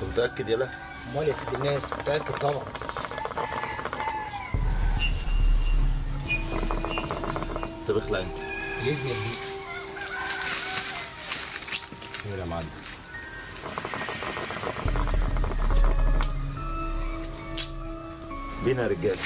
انت متأكد يالا؟ امال يا سيد الناس متأكد طبعا. طب اخلع انت. بإذن الله. خير يا معلم. بينا يا رجاله.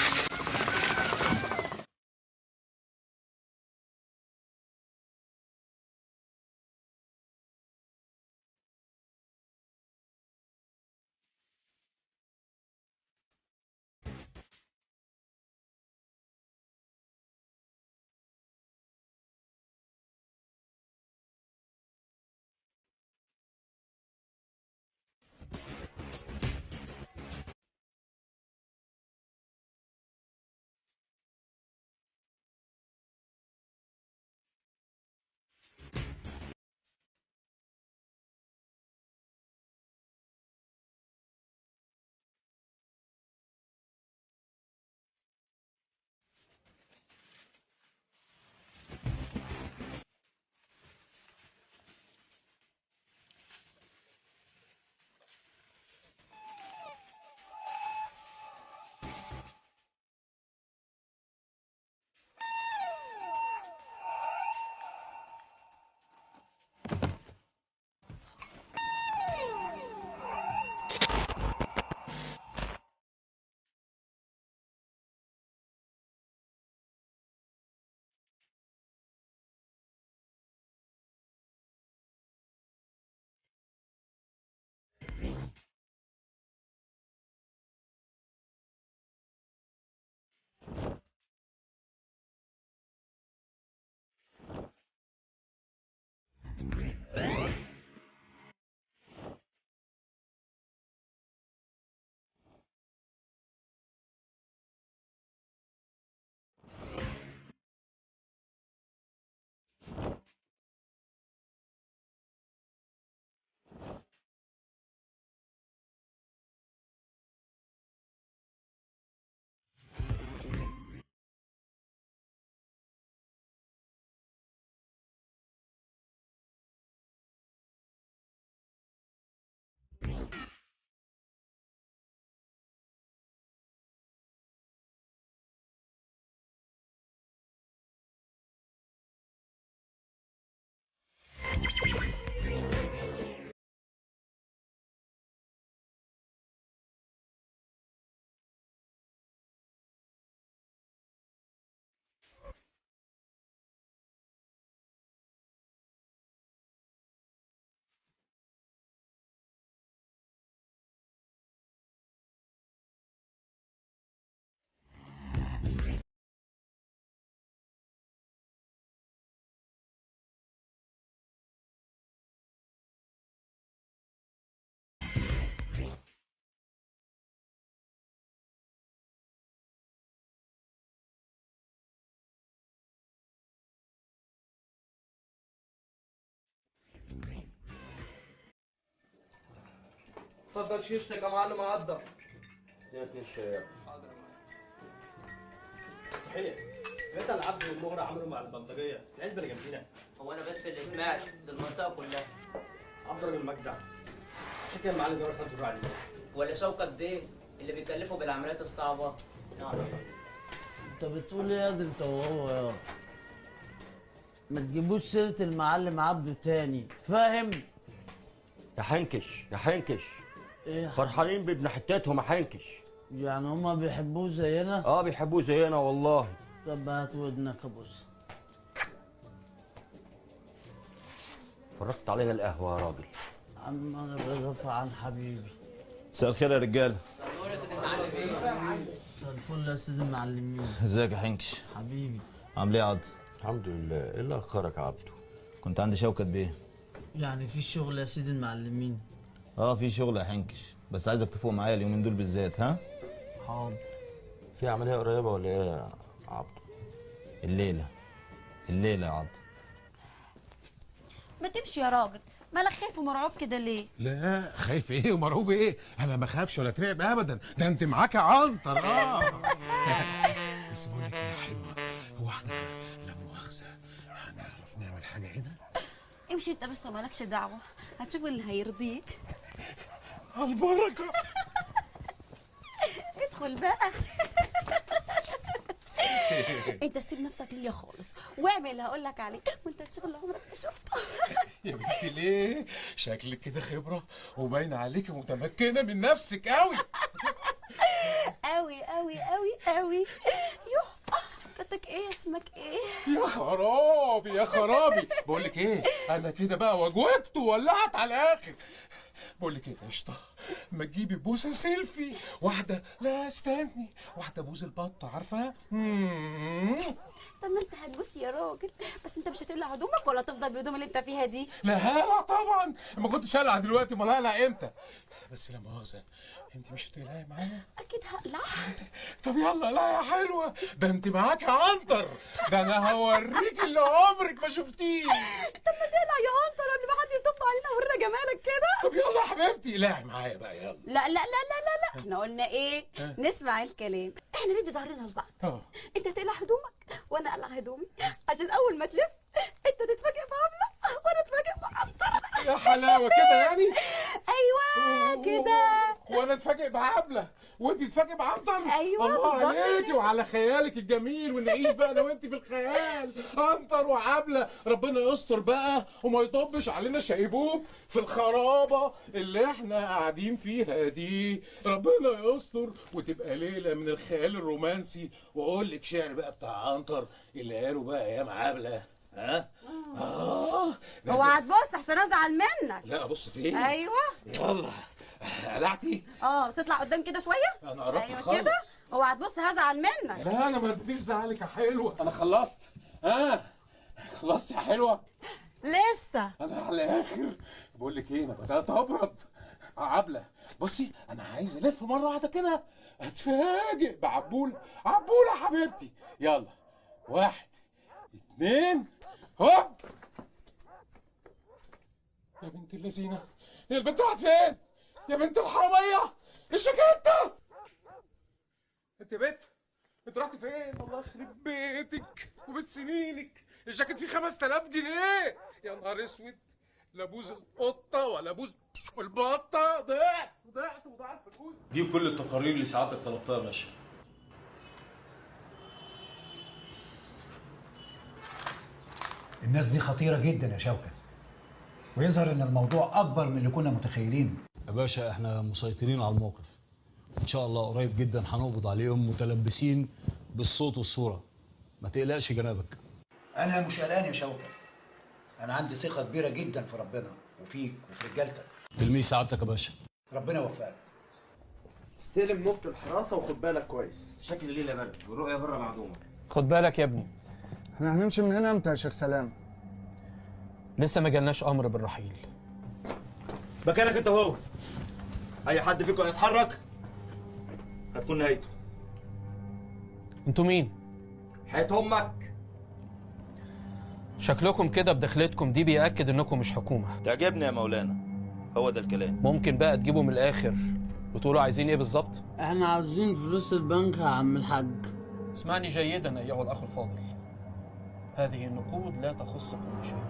اتفضل شيشتك يا معلم عضة. يا اتنين الشاي. حاضر يا معلم. صحيح انت اللي عبد والمهرة عملوا مع البلطجية العزبة اللي جنبينا. هو انا بس اللي سمعت ده المنطقه كلها. عبد الراجل مجدع. عشان كده المعلم جابر خد الراعي عليه. ولا شوكت بيه اللي بيكلفوا بالعمليات الصعبه. انت بتقول ايه يا دي انت وهو يا ما تجيبوش سيره المعلم عبده تاني، فاهم؟ يا حنكش يا حنكش، ايه فرحانين بابن حتتهم يا حنكش. يعني هما بيحبوه زينا؟ اه بيحبوه زينا والله. طب هات ودنك ابص. فرجت علينا القهوه يا راجل. عم انا بغفى عن حبيبي. مساء الخير يا رجاله. صبور يا سيدي المعلمين. مساء الفل يا سيدي المعلمين. ازيك يا حنكش؟ حبيبي عامل ايه يا عض؟ الحمد لله. ايه اللي اخرك يا عبده؟ كنت عند شوكت بيه. يعني في شغل يا سيدي المعلمين؟ اه في شغل يا حنكش، بس عايزك تفوق معايا اليومين دول بالذات. ها؟ حاضر. في عمليه قريبه ولا ايه يا عبده؟ الليله يا عض. ما تمشي يا راجل، مالك خايف ومرعوب كده ليه؟ لا خايف ايه ومرعوب ايه؟ انا ما بخافش ولا اترعب ابدا، ده انت معاك عنتر. بس بقول لك ايه يا حلوه، هو احنا لا مؤاخذه هنعرف نعمل حاجه هنا؟ امشي انت بس ومالكش دعوه، هتشوف اللي هيرضيك. على البركه. ادخل بقى. انت سيب نفسك ليا خالص واعمل اللي هقول لك عليه، وانت الشغل عمرك ما شفته. يا بنتي ليه؟ شكلك كده خبره وباين عليكي متمكنه من نفسك قوي. قوي قوي قوي قوي. يوه، كتك ايه؟ اسمك ايه؟ يا خرابي يا خرابي. بقول لك ايه، انا كده بقى وجوبت وولعت على الاخر. بقول لك ايه يا قشطه، ما تجيبي بوسه سيلفي واحده، لا استني، واحده بوز البطه عارفاها؟ طب ما انت هتبوس يا راجل، بس انت مش هتقلع هدومك ولا تفضل بالهدوم اللي انت فيها دي؟ لا هقلع طبعا، ما كنتش هقلع دلوقتي، امال هقلع امتى؟ بس لا مؤاخذه، انت مش هتقلعي معايا؟ اكيد هقلع. طب يلا. لا يا حلوه، ده انت معاكي عنتر، ده انا هوريك اللي عمرك ما شفتيه. طب ما تقلع يا عنتر قبل ما حد يطب علينا ورينا جمالك كده. طب يلا يا حبيبتي، لا معايا بقى يلا. لا لا لا لا لا لا، احنا قلنا ايه؟ نسمع الكلام، احنا ندي ظهرنا لبعض. انت تقلع هدومك وانا اقلع هدومي، عشان اول ما تلف انت تتفاجئ بعمله وانا اتفاجئ بعنتر. يا حلاوه كده يعني. ايوه كده. وانا اتفاجئ بعبله وانت تتفاجئ بعنتر. ايوه الله بالظبط عليكي كده. وعلى خيالك الجميل، ونعيش بقى انا وانت في الخيال، عنتر وعبله. ربنا يستر بقى وما يطبش علينا شيبوب في الخرابه اللي احنا قاعدين فيها دي. ربنا يستر وتبقى ليله من الخيال الرومانسي، واقول لك شعر بقى بتاع عنتر اللي قالوا بقى ايام عبله. ها؟ اوعى تبص احسن ازعل منك. لا ابص فين؟ ايوه يلا. قلعتي؟ تطلع قدام كده شويه. انا قربت ايوه اخلص. كده، اوعى تبص هزعل منك. لا انا ما اديش زعلك يا حلوه، انا خلصت. خلصت يا حلوه؟ لسه. انا على الاخر. بقول لك ايه، انا بدات ابرد. عبله بصي، انا عايز الف مره واحده كده اتفاجئ بعبوله. عبوله حبيبتي، يلا 1 2 هوب. يا بنت اللذينه، هي البنت راحت فين؟ يا بنت الحراميه، الشاكيته. انت بنت، انت رحت فين؟ الله يخرب بيتك وبيت سنينك، الجاكيت فيه 5000 جنيه. يا نهار اسود، لا بوز القطه ولا بوز البطه. ضعت الفلوس. دي كل التقارير اللي سعادتك طلبتها يا باشا. الناس دي خطيرة جدا يا شوكة، ويظهر ان الموضوع اكبر من اللي كنا متخيلين. يا باشا احنا مسيطرين على الموقف، ان شاء الله قريب جدا هنقبض عليهم متلبسين بالصوت والصورة، ما تقلقش جنابك. انا مش قلقان يا شوكة، انا عندي ثقة كبيرة جدا في ربنا وفيك وفي رجالتك. تلميذ سعادتك يا باشا. ربنا يوفقك. استلم نقطة الحراسة وخد بالك كويس. شكل الليلة برد والرؤية بره معدومة. خد بالك يا ابني. احنا هنمشي من هنا امتى يا شيخ سلام؟ لسه ما جالناش امر بالرحيل. مكانك انت وهو، اي حد فيكم هيتحرك هتكون نهايته. انتوا مين؟ حياة امك. شكلكم كده بدخلتكم دي بيأكد انكم مش حكومة. تعجبني يا مولانا، هو ده الكلام. ممكن بقى تجيبوا من الاخر وتقولوا عايزين ايه بالظبط؟ احنا عاوزين فلوس البنك يا عم الحاج. اسمعني جيدا ايها الاخ الفاضل، هذه النقود لا تخصكم بشيء،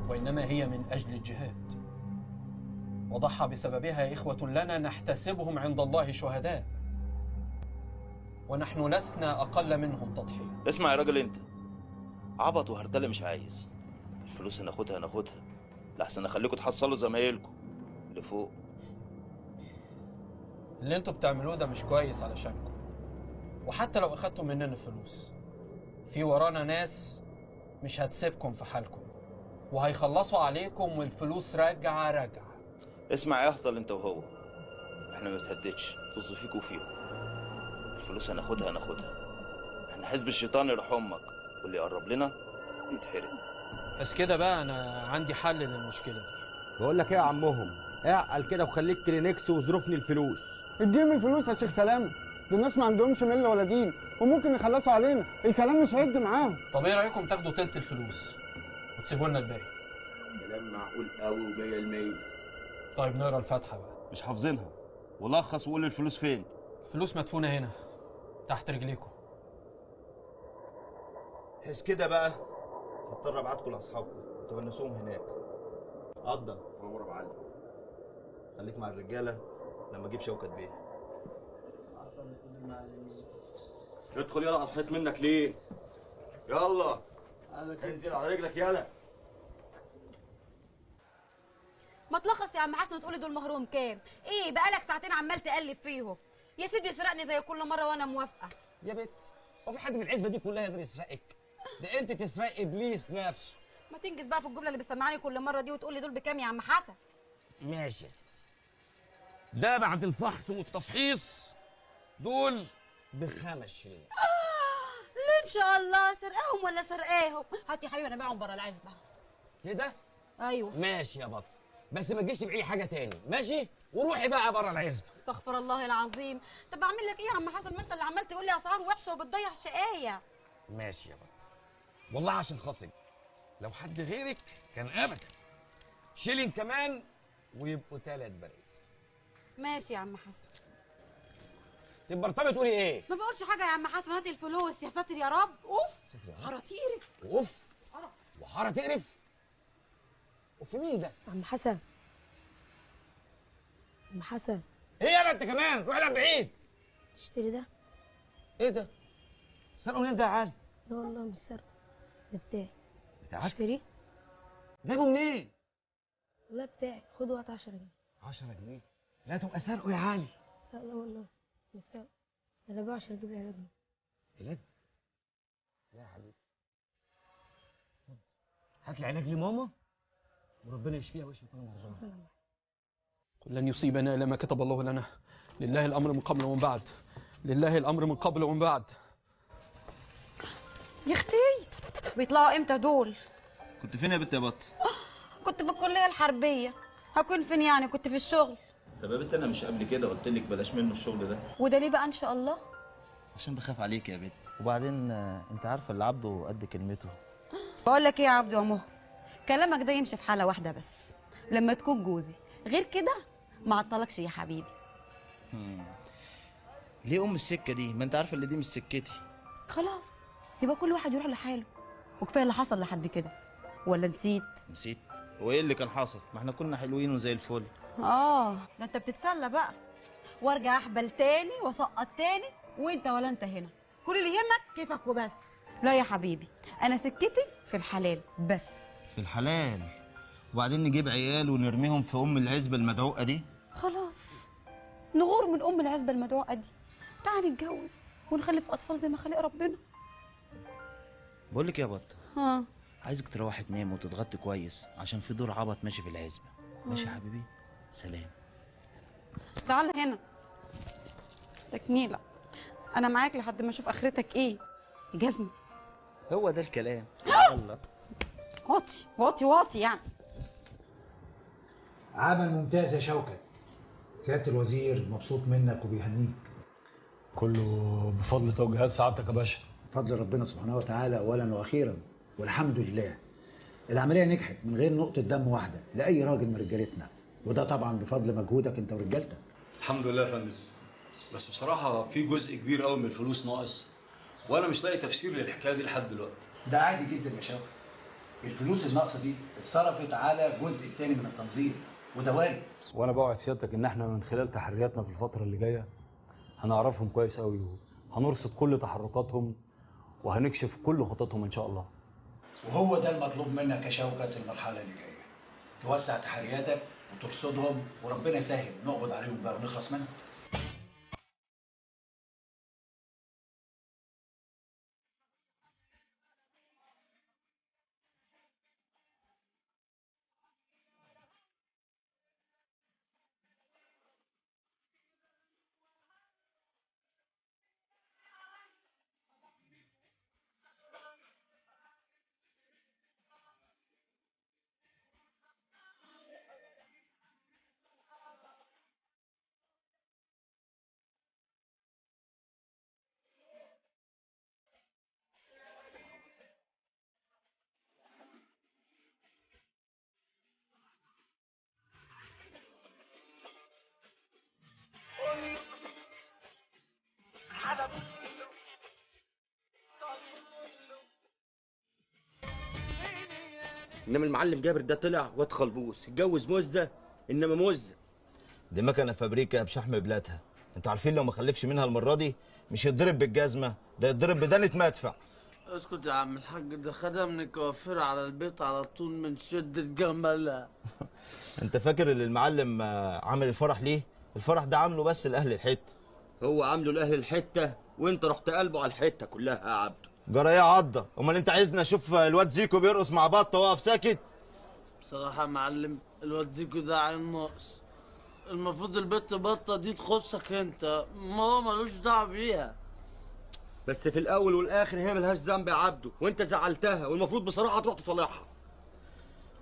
وانما هي من اجل الجهاد، وضحى بسببها اخوة لنا نحتسبهم عند الله شهداء، ونحن لسنا اقل منهم تضحية. اسمع يا راجل، انت عبط وهرتله مش عايز. الفلوس هناخدها لحسن اخليكم تحصلوا زمايلكم اللي فوق. اللي انتوا بتعملوه ده مش كويس علشانكم، وحتى لو اخدتوا مننا الفلوس في ورانا ناس مش هتسيبكم في حالكم، وهيخلصوا عليكم والفلوس راجعه. اسمع يا اهطل انت وهو، احنا ما نتهددش، طز فيكوا وفيهم. الفلوس هناخدها، احنا حزب الشيطان يروح امك، واللي يقرب لنا يتحرق. بس كده بقى انا عندي حل للمشكله دي. بقول لك ايه يا عمهم، اعقل كده وخليك كلينكس وظروفني الفلوس. اديهم الفلوس يا شيخ سلام، دول الناس ما عندهمش مله ولا دين وممكن يخلصوا علينا، الكلام مش هيدي معاهم. طب ايه رايكم تاخدوا تلت الفلوس وتسيبوا لنا الباقي؟ كلام معقول قوي و100%. طيب نقرا الفاتحه بقى. مش حافظينها، ولخص وقول الفلوس فين. الفلوس مدفونه هنا تحت رجليكم. حس كده بقى، هضطر ابعتكم لاصحابكم وتونسوهم هناك. قدر عمر ابو علي. خليك مع الرجاله لما اجيب شوكت بيه. اصلا يا سيدي المعلمين. ادخل يلا، هتحيط منك ليه؟ يلا انزل على رجلك يلا. ما تلخص يا عم حسن وتقولي دول مهرهم كام؟ ايه بقالك ساعتين عمال تقلب فيهم؟ يا سيدي اسرقني زي كل مره وانا موافقه. يا بت، هو في حد في العزبه دي كلها يقدر يسرقك؟ ده انت تسرق ابليس نفسه. ما تنجز بقى في الجمله اللي بتسمعني كل مره دي وتقولي دول بكام يا عم حسن؟ ماشي يا ستي. ده بعد الفحص والتفحيص دول ب5 شيلين. ليه ان شاء الله سرقاهم ولا سرقاهم؟ هات يا حبيبي انا باعهم بره العزبه. كده؟ ايوه ماشي يا بطل، بس ما تجيش تبيعي حاجه تاني، ماشي؟ وروحي بقى بره العزبه. استغفر الله العظيم. طب اعمل لك ايه يا عم حسن؟ ما انت اللي عمال تقول لي اسعار وحشه وبتضيع شقايه. ماشي يا بطل، والله عشان خاطرك، لو حد غيرك كان ابدا. شيلين كمان ويبقوا 3 برايز. ماشي يا عم حسن. تبقى ارتبط تقولي ايه؟ ما بقولش حاجه يا عم حسن، هات الفلوس يا ساتر يا رب. اوف حاره تقرف. اوف وحاره تقرف. وفي مين ده؟ عم حسن. عم حسن. ايه يالا انت كمان؟ روح العب بعيد. اشتري ده. ايه ده؟ سرقوا منين ده يا علي؟ لا والله مش سرق، ده بتاعي. بتاعك؟ اشتري. جابه منين؟ والله بتاعي، خد وقت 10 جنيه. 10 جنيه؟ لا تبقى سرقه يا علي. لا لا والله مش سرق، ده انا باعه عشان اجيب علاج. علاج؟ لا يا حبيبي، هات لي علاج لماما وربنا يشفيها ويشفي كل مرضاها. قل لن يصيبنا الا ما كتب الله لنا، لله الامر من قبل ومن بعد، لله الامر من قبل ومن بعد. يا اختي بيطلعوا امتى دول؟ كنت فين يا بنت يا بط؟ كنت في الكليه الحربيه. هكون فين يعني؟ كنت في الشغل. طب يا بنت انا مش قبل كده قلت لك بلاش منه الشغل ده؟ وده ليه بقى ان شاء الله؟ عشان بخاف عليك يا بنت، وبعدين انت عارفه اللي عبده قد كلمته. بقول لك ايه يا عبدو يا مهر، كلامك ده يمشي في حاله واحده بس، لما تكون جوزي، غير كده ما عطلكش يا حبيبي. ليه السكه دي؟ ما انت عارفه اللي دي مش سكتي. خلاص يبقى كل واحد يروح لحاله، وكفايه اللي حصل لحد كده. ولا نسيت؟ نسيت؟ هو ايه اللي كان حاصل؟ ما احنا كنا حلوين وزي الفل. ده انت بتتسلى بقى، وارجع احبل تاني واسقط تاني، وانت ولا انت هنا. كل اللي يهمك كيفك وبس. لا يا حبيبي، انا سكتي في الحلال بس. في الحلال؟ وبعدين نجيب عيال ونرميهم في العزبه المدعوقه دي؟ خلاص نغور من العزبه المدعوقه دي، تعالي نتجوز ونخلف اطفال زي ما خلق ربنا. بقول لك يا بط، عايزك تروحي تنام وتتغطي كويس عشان في دور عبط ماشي في العزبه. ماشي يا حبيبي؟ سلام. تعال هنا تكميله، انا معاك لحد ما اشوف اخرتك ايه. جزمه. هو ده الكلام. يلا واطي يعني. عمل ممتاز يا شوكت. سيادة الوزير مبسوط منك وبيهنيك. كله بفضل توجيهات سعادتك يا باشا. بفضل ربنا سبحانه وتعالى اولا واخيرا، والحمد لله. العمليه نجحت من غير نقطه دم واحده لاي راجل من رجالتنا، وده طبعا بفضل مجهودك انت ورجالتك. الحمد لله يا فندم. بس بصراحه في جزء كبير قوي من الفلوس ناقص، وانا مش لاقي تفسير للحكايه دي لحد دلوقتي. ده عادي جدا يا شوكت. الفلوس الناقصه دي اتصرفت على الجزء الثاني من التنظيم، وده وارد. وانا بوعد سيادتك ان احنا من خلال تحرياتنا في الفتره اللي جايه هنعرفهم كويس قوي، وهنرصد كل تحركاتهم وهنكشف كل خططهم ان شاء الله. وهو ده المطلوب منك يا شوكت المرحله اللي جايه. توسع تحرياتك وترصدهم، وربنا يسهل نقبض عليهم بقى ونخلص منهم. انما المعلم جابر ده طلع واد خلبوس، اتجوز مزه انما مزه. دي مكنه فابريكا بشحم بلادها. انتوا عارفين لو ما خلفش منها المره دي مش يتضرب بالجزمه، ده يتضرب بدانه مدفع. اسكت يا عم الحاج، ده خدها من الكوافير على البيت على طول من شدة جمالها. انت فاكر اللي المعلم عامل الفرح ليه؟ الفرح ده عامله بس لاهل الحته. هو عامله لاهل الحته وانت رحت قلبه على الحته كلها يا عبده. جرى ايه يا عضه؟ امال انت عايزني اشوف الواد زيكو بيرقص مع بطه واقف ساكت؟ بصراحة يا معلم الواد زيكو ده عين ناقص. المفروض البت بطة دي تخصك انت، ما هو ملوش دعوة بيها. بس في الاول والاخر هي ملهاش ذنب يا عبده، وانت زعلتها والمفروض بصراحه تروح تصالحها.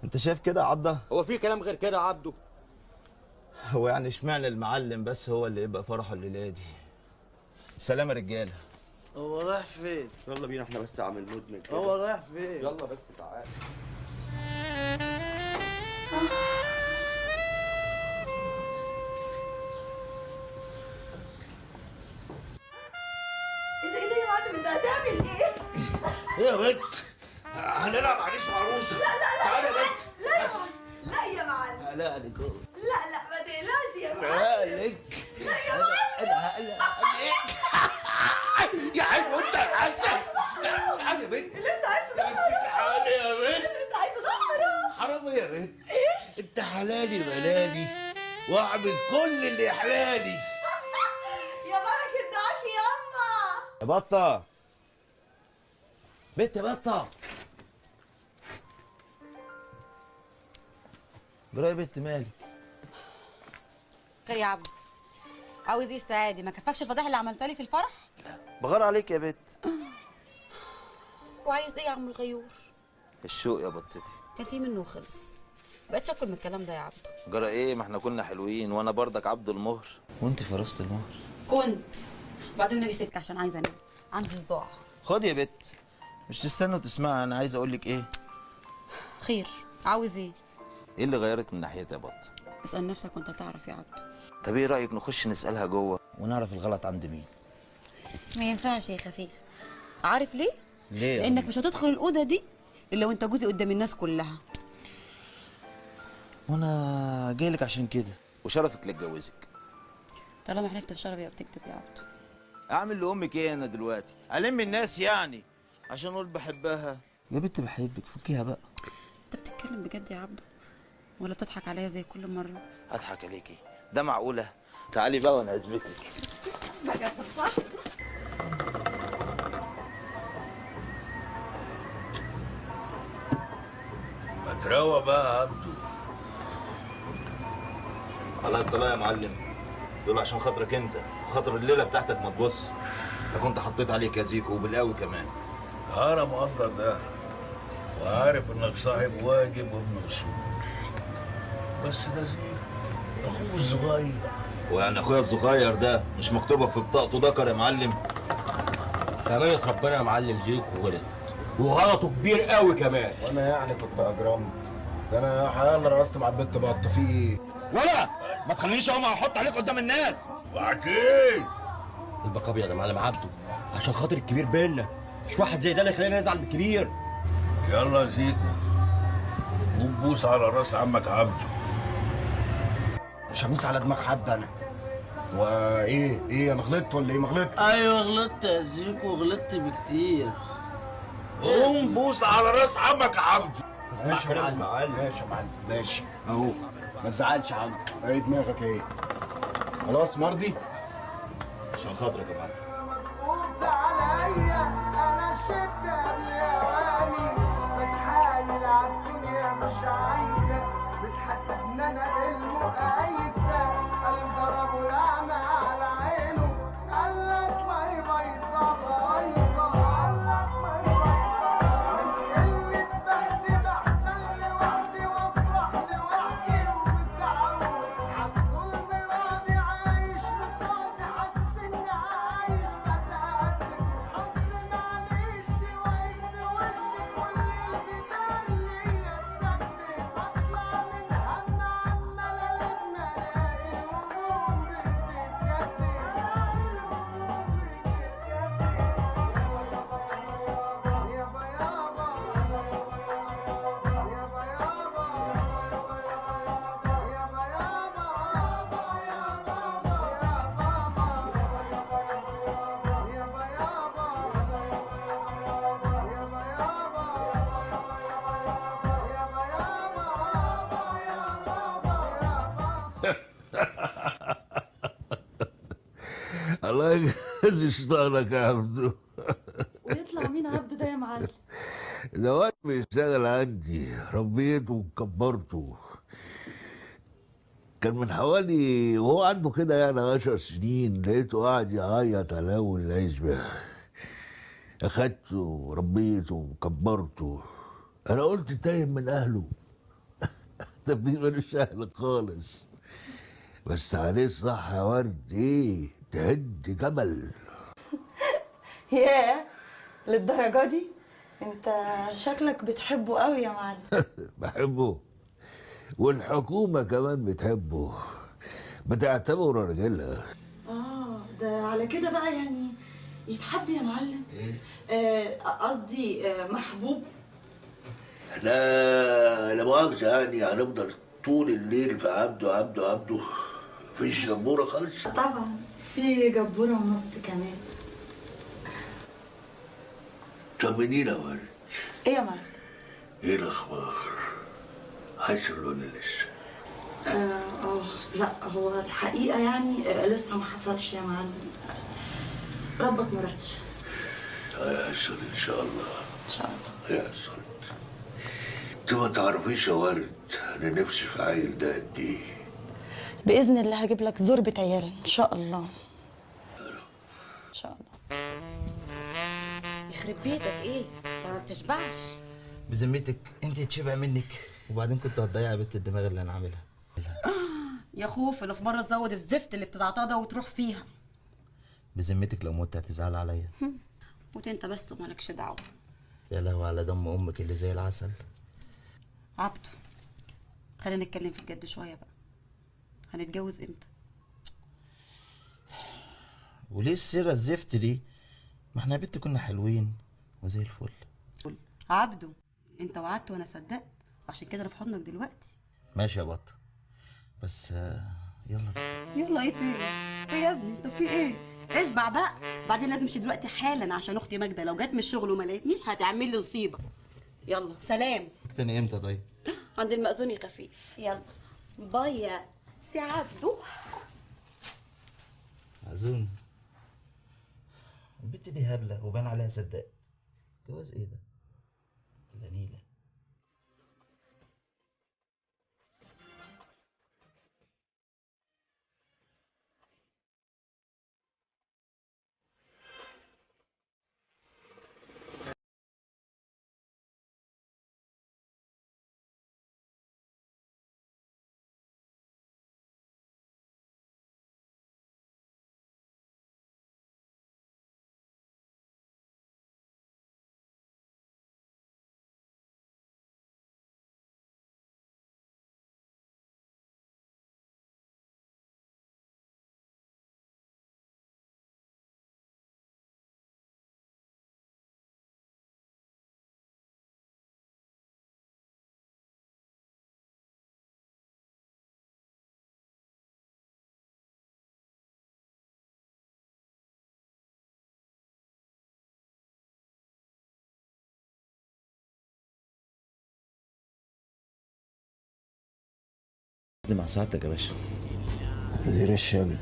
انت شايف كده يا عضه؟ هو في كلام غير كده يا عبده؟ هو يعني اشمعنى المعلم بس هو اللي يبقى فرحه الليله دي؟ سلام يا رجاله. هو رايح فين؟ يلا بينا احنا بس عامل مدمن كده. هو رايح فين؟ يلا بس تعالى. ايه ده يا معلم، انت هتعمل ايه؟ ايه يا بنت؟ هنلعب عريس وعروسه. لا تعالى يا بنت. لا يا معلم. لا لك لا ما تقلقش يا معلم. لا لك. لا يا معلم. يا حلو انت يا حسن. تعالى يا بنت. اللي انت عايزه ده حرام. تعالى يا بنت. اللي انت عايزه ده حرام. حرام يا بنت. انت حلالي ملالي واعمل كل اللي يحلالي. يا بركة دعاك يا اما. يا بطه بنت يا بطه. جرى يا بنت مالك؟ خير يا عبد، عاوز ايه استعادي؟ ما كفاكش الفضايح اللي عملتها لي في الفرح؟ بغار عليك يا بنت. وعايز ايه يا عم الغيور؟ الشوق يا بطتي كان في منه وخلص، مبقتش اكل من الكلام ده يا عبده. جرى ايه؟ ما احنا كنا حلوين وانا برضك عبد المهر وانت فرست المهر. كنت وبعدين النبي سكه عشان عايزه انام، عندي صداع. خد يا بت، مش تستنى وتسمع انا عايز اقول لك ايه. خير، عاوز ايه؟ ايه اللي غيرك من ناحيتي يا بط؟ اسال نفسك وانت تعرف يا عبده. طب ايه رايك نخش نسالها جوه ونعرف الغلط عند مين؟ ما ينفعش يا خفيف. عارف ليه؟ ليه؟ لانك مش هتدخل الاوضه دي الا وانت جوزي قدام الناس كلها. وانا جاي لك عشان كده وشرفك اللي اتجوزك. طالما حلفت في شرفي يبقى بتكتب يا عبده. اعمل لامك ايه انا دلوقتي؟ الم الناس يعني عشان اقول بحبها؟ يا بنت بحبك، فكيها بقى. انت بتتكلم بجد يا عبده ولا بتضحك عليا زي كل مره؟ اضحك عليكي؟ ده معقوله؟ تعالي بقى وانا اثبتك. بجد صح؟ ما تروق بقى يا عبده. على الطلاق يا معلم، دول عشان خاطرك انت وخاطر الليله بتاعتك ما تبص. انا كنت حطيت عليك يا زيكو وبالقوي كمان. انا مقدر ده وعارف انك صاحب واجب وابن اصول، بس ده زيكو اخوه الصغير. ويعني اخويا الصغير ده مش مكتوبه في بطاقته ذكر يا معلم؟ بأمانة ربنا يا معلم زيكو غلط وغلطه كبير قوي كمان. وانا يعني كنت اجرمت ده، انا حيالله رقصت مع البت بطه في ايه؟ ولا ما تخلينيش اقوم احط عليك قدام الناس. وعكيد البقى ابيض يا معلم عبده عشان خاطر الكبير بينا، مش واحد زي ده اللي يخلينا نزعل من الكبير. يلا يا زيكو قوم بوس على راس عمك عبده. مش هبوس على دماغ حد انا. وايه انا غلطت ولا ايه؟ ما غلطت. ايوه غلطت يا زيكو، غلطت بكتير. قوم بوس على راس عمك عبده. ماشي يا معلم، ماشي يا معلم، ماشي اهو. ما تزعلش يا عم. ايه دماغك ايه؟ خلاص مرضي؟ عشان خاطرك يا معلم. قلت عليا انا شفت قبل اواني، بتحايل عالدنيا مش عايزه، بتحاسبني انا بالمقايسه، قال ضربوا لعنه على عينه، قال لك ما هي بايظه بايظه، قال لك ما هي بايظه، من قله بختي بحزن لوحدي وافرح لوحدي ومتعود عالظلم راضي عايش متراضي، حاسس اني عايش بتقدم، حاسس معلش الله يجازي شيطانك يا عبدو. ويطلع مين عبده ده يا معلم؟ ده واد بيشتغل عندي، ربيته وكبرته. كان من حوالي وهو عنده كده يعني 10 سنين لقيته قاعد يعيط على اول العزبه. اخدته وربيته وكبرته. انا قلت تايه من اهله. ده مش اهل خالص. بس عليه صح يا ورد، ايه تهد جبل. ياه للدرجة دي؟ انت شكلك بتحبه قوي يا معلم. بحبه، والحكومة كمان بتحبه، بتعتبره راجلها. ده على كده بقى يعني يتحب يا معلم. قصدي محبوب. احنا لا مؤاخذة يعني هنفضل طول الليل في عبده عبده عبده؟ مفيش جبورة خالص؟ طبعا في جبورة ونص كمان. طمنينا يا ورد. ايه يا معلم؟ ايه الاخبار؟ حصل ولا لسه؟ لا هو الحقيقة يعني لسه ما حصلش يا معلم. ربك ما رضش. هيحصل ان شاء الله. ان شاء الله هيحصل. انت ما تعرفيش يا ورد انا نفسي في عيل ده قد ايه. بإذن الله هجيب لك زربة عيال ان شاء الله. ان شاء الله. يخرب بيتك ايه؟ انت ما بتشبعش. بذمتك انت تشبع منك، وبعدين كنت هتضيع بنت الدماغ اللي انا عاملها. يا خوف لو في مره تزود الزفت اللي بتتعطاه ده وتروح فيها. بذمتك لو مت هتزعل عليا. موت انت بس ومالكش دعوه. يا لهوي على دم امك اللي زي العسل. عبده خلينا نتكلم في الجد شويه بقى. هنتجوز امتى؟ وليه السيره الزفت دي؟ ما احنا يا بنت كنا حلوين وزي الفل. عبده انت وعدت وانا صدقت، عشان كده انا في حضنك دلوقتي. ماشي يا بطه، بس يلا. يلا ايه تاني؟ ايه يا ابني انت في ايه؟ اشبع بقى، بعدين لازم امشي دلوقتي حالا عشان اختي ماجده لو جت من الشغل وما لقيتنيش هتعمل لي نصيبه. يلا سلام. تاني امتى طيب؟ عند المأذون يا خفيف. يلا باي يا سي عبده. عزون البت دي هبله وبان عليها صدقت. جواز ايه ده؟ ولا نيله؟ مع سعادتك يا باشا. وزير الشامل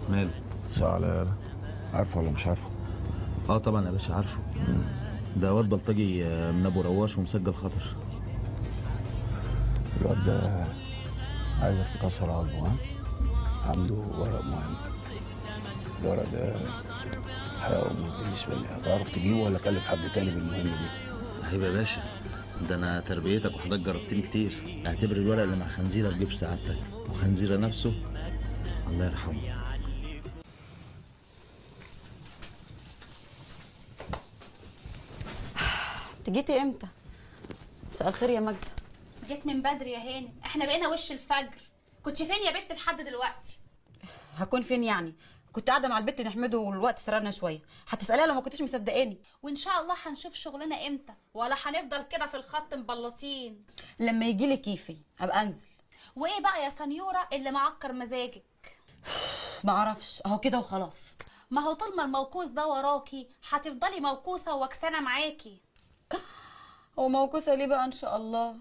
ماله؟ على عارفه ولا مش عارفه؟ اه طبعا يا باشا عارفه. ده واد بلطجي من ابو رواش ومسجل خطر. الواد ده عايزك تكسر عظمه، ها؟ عنده ورق مهم. الورق ده حياة وموت بالنسبه لي. هتعرف تجيبه ولا اكلف حد تاني بالمهمه دي؟ هيبقى يا باشا، ده انا تربيتك وحضرتك جربتني كتير. اعتبر الورق اللي مع خنزيره تجيب سعادتك، وخنزيره نفسه الله يرحمه. انت جيتي امتى؟ مساء الخير يا ماجده. جيت من بدري يا هانم، احنا بقينا وش الفجر. كنت فين يا بنت لحد دلوقتي؟ هكون فين يعني؟ كنت قاعده مع البت نحمده والوقت سرقنا شويه. هتساليها لو ما كنتش مصدقاني. وان شاء الله هنشوف شغلنا امتى، ولا هنفضل كده في الخط مبلطين. لما يجي لي كيفي ابقى انزل. وايه بقى يا سنيوره اللي معكر مزاجك؟ ما اعرفش، اهو كده وخلاص. ما هو طول ما الموكوس ده وراكي هتفضلي موكوسه وكسانه معاكي. هو موكوسه ليه بقى ان شاء الله؟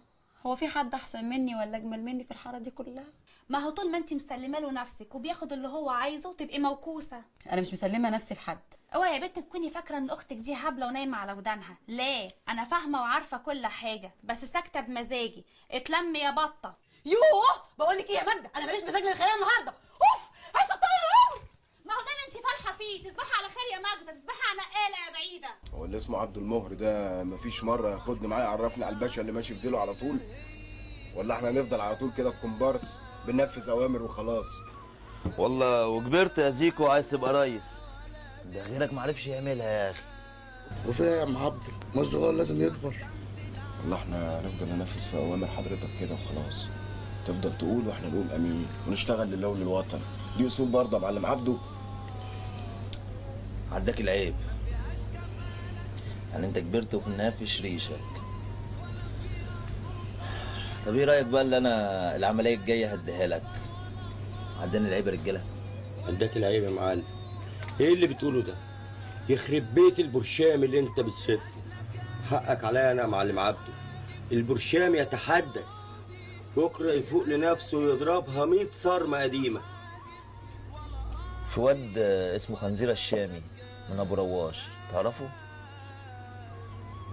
هو في حد احسن مني ولا اجمل مني في الحاره دي كلها؟ ما هو طول ما انت مسلمه له نفسك وبياخد اللي هو عايزه تبقي موكوسه. انا مش مسلمه نفسي لحد. اوعي يا بنت تكوني فاكره ان اختك دي هبله ونايمه على ودانها. لا، انا فاهمه وعارفه كل حاجه، بس ساكته بمزاجي. اتلم يا بطه. يوه، بقول لك ايه يا ماجده، انا ماليش مزاج للخيال النهارده. اوف، عايزه اطير العمر. ما هو ده اللي انت فرحه فيه. تصبحي على خير يا ماجده، تصبحي على نقاله يا بعيده. هو اللي اسمه عبد المهر ده مفيش مره ياخدني معاه يعرفني على الباشا اللي ماشي في ديله على طول؟ ولا احنا هنفضل على طول كده الكومبارس بننفذ اوامر وخلاص؟ والله وكبرت يا زيكو عايز تبقى ريس، ده غيرك معرفش يعملها يا اخي. وفيها يا عم عبد، ما الصغير لازم يكبر. والله احنا هنفضل ننفذ في اوامر حضرتك كده وخلاص. تفضل تقول واحنا نقول امين ونشتغل لله وللوطن. دي اصول برضه يا معلم عبده. عداك العيب، يعني انت كبرت وفي النهايه فيش ريشك. طب ايه رايك بقى اللي انا العمليه الجايه هديها لك؟ عداني العيب يا رجاله. عداك العيب يا معلم. ايه اللي بتقوله ده؟ يخرب بيت البرشام اللي انت بتسفه. حقك عليا انا يا معلم عبده. البرشام يتحدث، بكره يفوق لنفسه ويضربها 100 صرمه قديمه. في واد اسمه خنزير الشامي من ابو رواش، تعرفه؟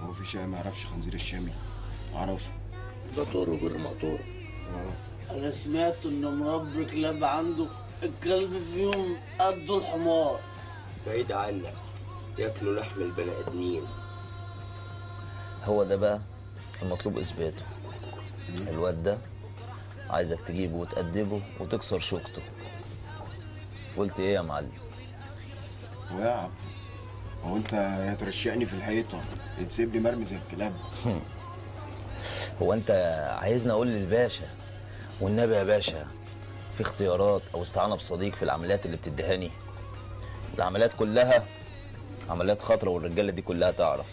هو في شيء ما يعرفش خنزير الشامي؟ اعرفه. ده طور وغير مقطوع. انا سمعت انه مربي كلاب عنده الكلب فيهم قد الحمار. بعيد عنك، ياكلوا لحم البني ادمين. هو ده بقى المطلوب اثباته. الواد ده عايزك تجيبه وتأدبه وتكسر شوكته. قلت ايه يا معلم؟ يا عم، هو انت يا ترشقني في الحيطه يا تسيبني مرمي زي الكلاب؟ هو انت عايزني اقول للباشا والنبي يا باشا في اختيارات او استعانه بصديق في العمليات اللي بتدهاني؟ العمليات كلها عمليات خطره والرجاله دي كلها تعرف.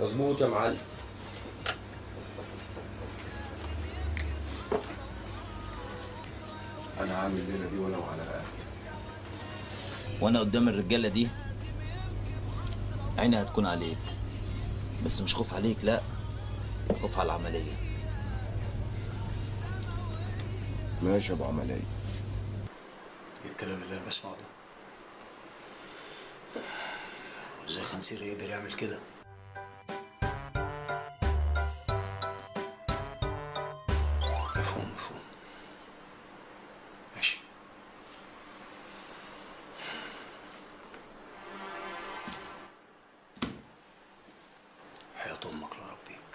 مظبوط يا معلم. انا عامل الليله دي ولو على رقبتي. وانا قدام الرجاله دي عيني هتكون عليك، بس مش خوف عليك، لا خوف على العمليه. ماشي يا ابو عمليه. ايه الكلام اللي انا بسمعه ده؟ ازاي خنزير يقدر يعمل كده؟ مفهوم. ماشي. حياة امك لربيك.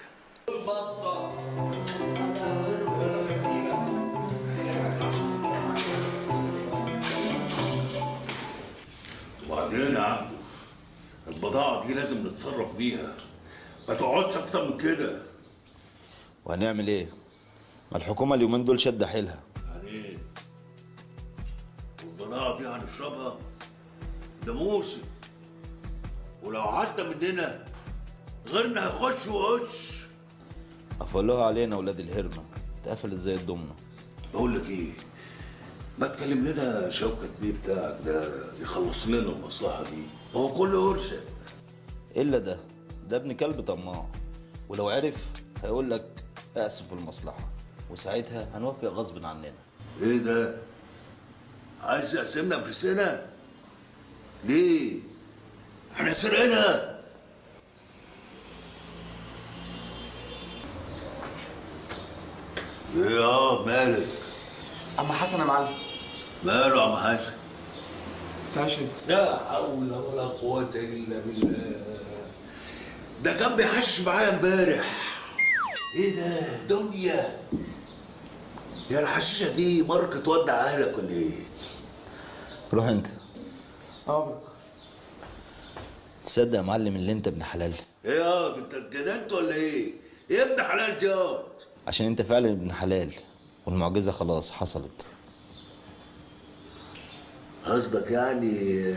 وبعدين يا عم البضاعة دي لازم نتصرف بيها، ما تقعدش أكتر من كده. وهنعمل ايه؟ ما الحكومه اليومين دول شد حيلها. يعني ايه؟ والبضاعة دي هنشربها؟ ده موسم، ولو عدى مننا غيرنا هيخش وش. قفلوها علينا ولاد الهرمه، اتقفلت زي الضمنه. بقول لك ايه؟ ما تكلم لنا شوكة بيه بتاعك ده يخلص لنا المصلحة دي، هو كله قرشة. الا ده ابن كلب طماع، ولو عرف هيقول لك اقسم في المصلحه، وساعتها هنوافق غصب عننا. ايه ده؟ عايز يقسمنا في سنة؟ ليه؟ احنا سرقنا. ايه مالك؟ عم حسن يا معلم. ماله يا عم حسن؟ تعيش انت. لا حول ولا قوة إلا بالله. ده كان بيحشش معايا امبارح. ايه ده؟ دنيا. يا الحشيشة دي ماركة تودع أهلك ولا ايه؟ روح انت. اه تصدق يا معلم اللي انت ابن حلال؟ ايه انت اتجننت ولا ايه؟ ايه ابن حلال دي؟ عشان انت فعلا ابن حلال والمعجزه خلاص حصلت. قصدك يعني؟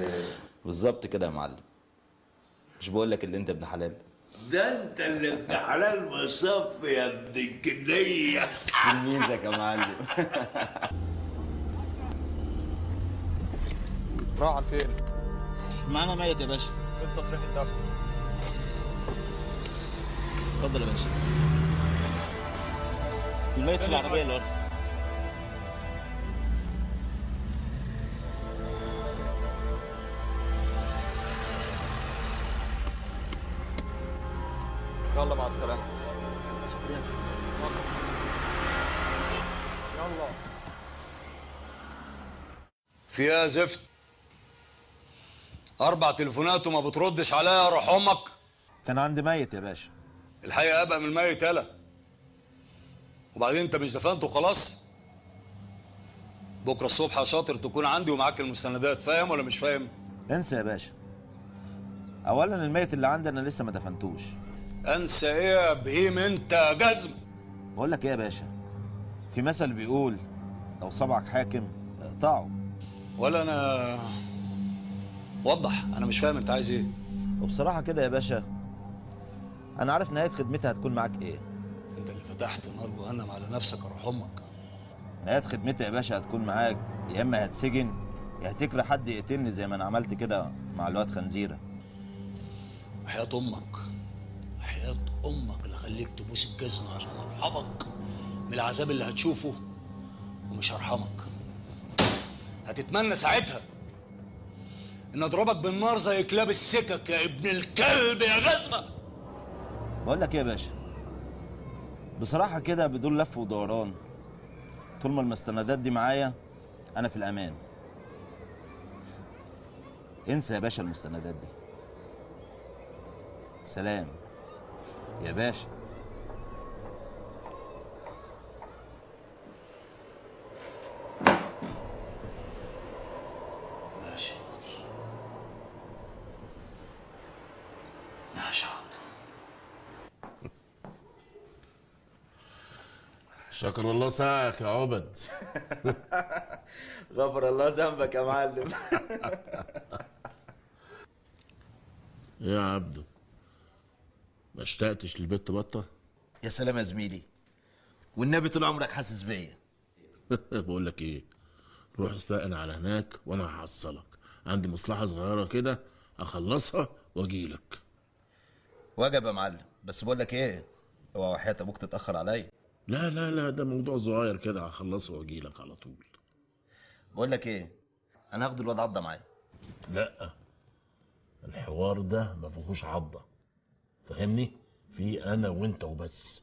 بالظبط كده يا معلم. مش بقول لك اللي انت ابن حلال؟ ده انت اللي ابن حلال مصفي يا ابن الجنيه. تلميذك يا معلم. راح على فين؟ معانا ميت يا باشا. فين تصريح الدفتر؟ اتفضل يا باشا. الميت في العربيه اللي ورا. يلا مع السلامه. يلا. فيها زفت. 4 تليفونات وما بتردش عليا يا روح امك. كان عندي ميت يا باشا. الحقيقه ابقى من الميت يالا. وبعدين انت مش دفنته خلاص؟ بكره الصبح يا شاطر تكون عندي ومعاك المستندات، فاهم ولا مش فاهم؟ انسى يا باشا. اولا الميت اللي عندي انا لسه ما دفنتوش. انسى ايه يا بهيم انت يا جزم؟ بقول لك ايه يا باشا، في مثل بيقول لو صبعك حاكم اقطعه. ولا انا وضح، انا مش فاهم انت عايز ايه. وبصراحه كده يا باشا انا عارف نهايه خدمتي هتكون معاك ايه. انت اللي فتحت نار جهنم على نفسك يا روح امك. نهايه خدمتي يا باشا هتكون معاك، يا اما هتسجن يا هتكره حد يقتلني زي ما انا عملت كده مع الواد خنزيره. حياة امك، حياة امك اللي خليك تبوس الجزمة عشان ارحمك من العذاب اللي هتشوفه، ومش هرحمك. هتتمنى ساعتها ان اضربك بالنار زي كلاب السكك يا ابن الكلب يا جزمة. بقول لك ايه يا باشا، بصراحه كده بدون لف ودوران، طول ما المستندات دي معايا انا في الامان. انسى يا باشا المستندات دي. سلام يا باشا. ماشي ماشي. شكر الله ساعك يا عبد. غفر الله ذنبك يا معلم. يا عبده، ما اشتقتش للبت بطه؟ يا سلام يا زميلي، والنبي طول عمرك حاسس بيا. بقول لك ايه، روح اسبقنا على هناك وانا هحصلك. عندي مصلحه صغيره كده اخلصها واجيلك. وجب يا معلم، بس بقول لك ايه، اوعى وحياة ابوك تتاخر عليا. لا لا لا، ده موضوع صغير كده هخلصه واجيلك على طول. بقول لك ايه، انا هاخد الواد عضه معايا. لا، الحوار ده ما فيهوش عضه، فاهمني؟ في انا وانت وبس.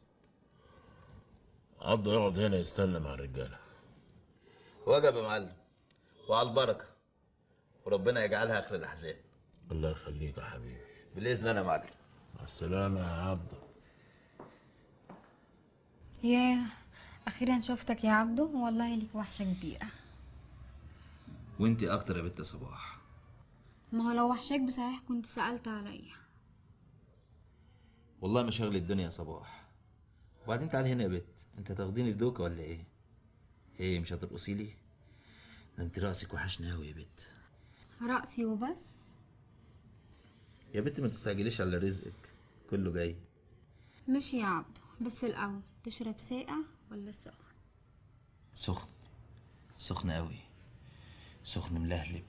عضه يقعد هنا يستنى مع الرجاله. وجب يا معلم، وعلى البركه، وربنا يجعلها اخر الاحزان. الله يخليك يا حبيبي. باذن الله يا معلم. مع السلامه يا عبده. ياه، اخيرا شفتك يا عبدو، والله ليك وحشه كبيره. وانتي اكتر يا بنت صباح. ما هو لو وحشاك بصحيح كنت سألت عليا. والله مشاغل الدنيا يا صباح. وبعدين تعالي هنا يا بت، انت تاخديني في دوكه ولا ايه؟ ايه مش هترقصي لي؟ ده انت راسك وحشني قوي يا بت. رأسي وبس؟ يا بت ما تستعجليش على رزقك، كله جاي. ماشي يا عبدو، بس الاول تشرب ساقع ولا سخن؟ سخن، سخن قوي، سخن ملهلب.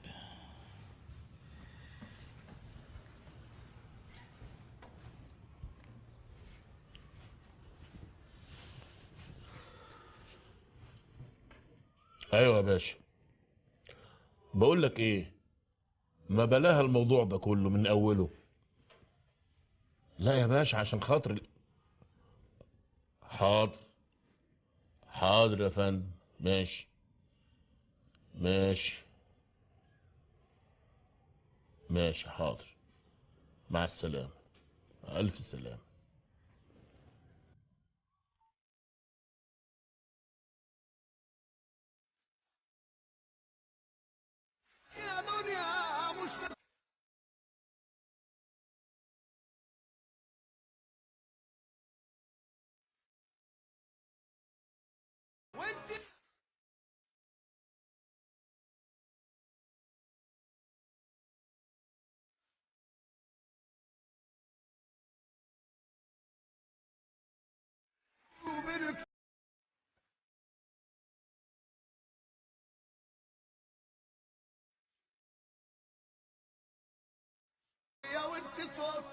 ايوه يا باشا. بقول لك ايه، ما بلاها الموضوع ده كله من اوله. لا يا باشا عشان خاطر حاضر حاضر يا فندم. ماشي ماشي ماشي حاضر. مع السلامة، ألف سلامة. يا دنيا مش وانت وبينك يا وانت صوت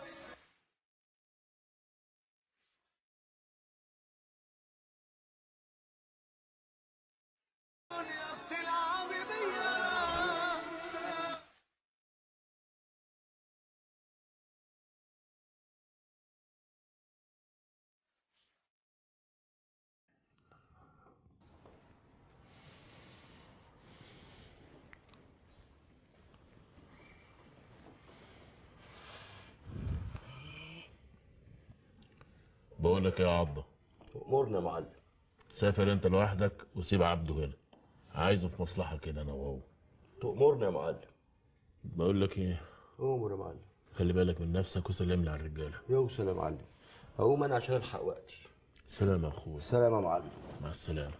بقول لك ايه يا عضه؟ امورنا يا معلم. سافر انت لوحدك وسيب عبده هنا، عايزه في مصلحه كده انا وهو. تأمرنا يا معلم. بقول لك ايه؟ امر يا معلم. خلي بالك من نفسك وسلم لي على الرجاله. يوصل يا معلم. هقوم انا عشان الحق وقتي. سلام يا اخويا. سلام يا معلم. مع السلامه.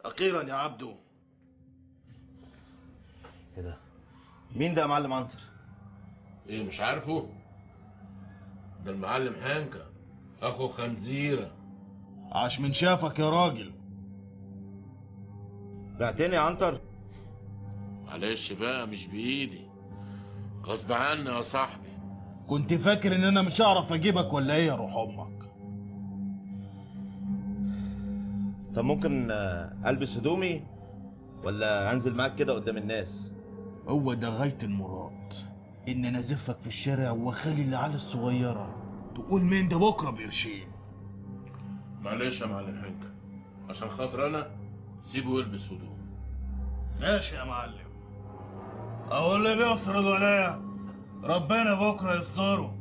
اخيرا يا عبدو. ايه ده؟ مين ده يا معلم عنتر؟ ايه مش عارفه؟ ده المعلم حنكه اخو خنزيره. عاش من شافك يا راجل. بعتني يا عنتر؟ معلش بقى مش بايدي، غصب عني يا صاحبي. كنت فاكر ان انا مش هعرف اجيبك ولا ايه يا روح امك؟ طب ممكن البس هدومي ولا انزل معاك كده قدام الناس؟ هو ده غايه المراد، ان انا ازفك في الشارع واخلي العيال الصغيره تقول مين ده بكره بقرشين. معلش يا معلم حنكه، عشان خاطر انا سيبه يلبس هدوم. ماشي يا معلم. اهو اللي بيفرض عليا ربنا بكره يستره.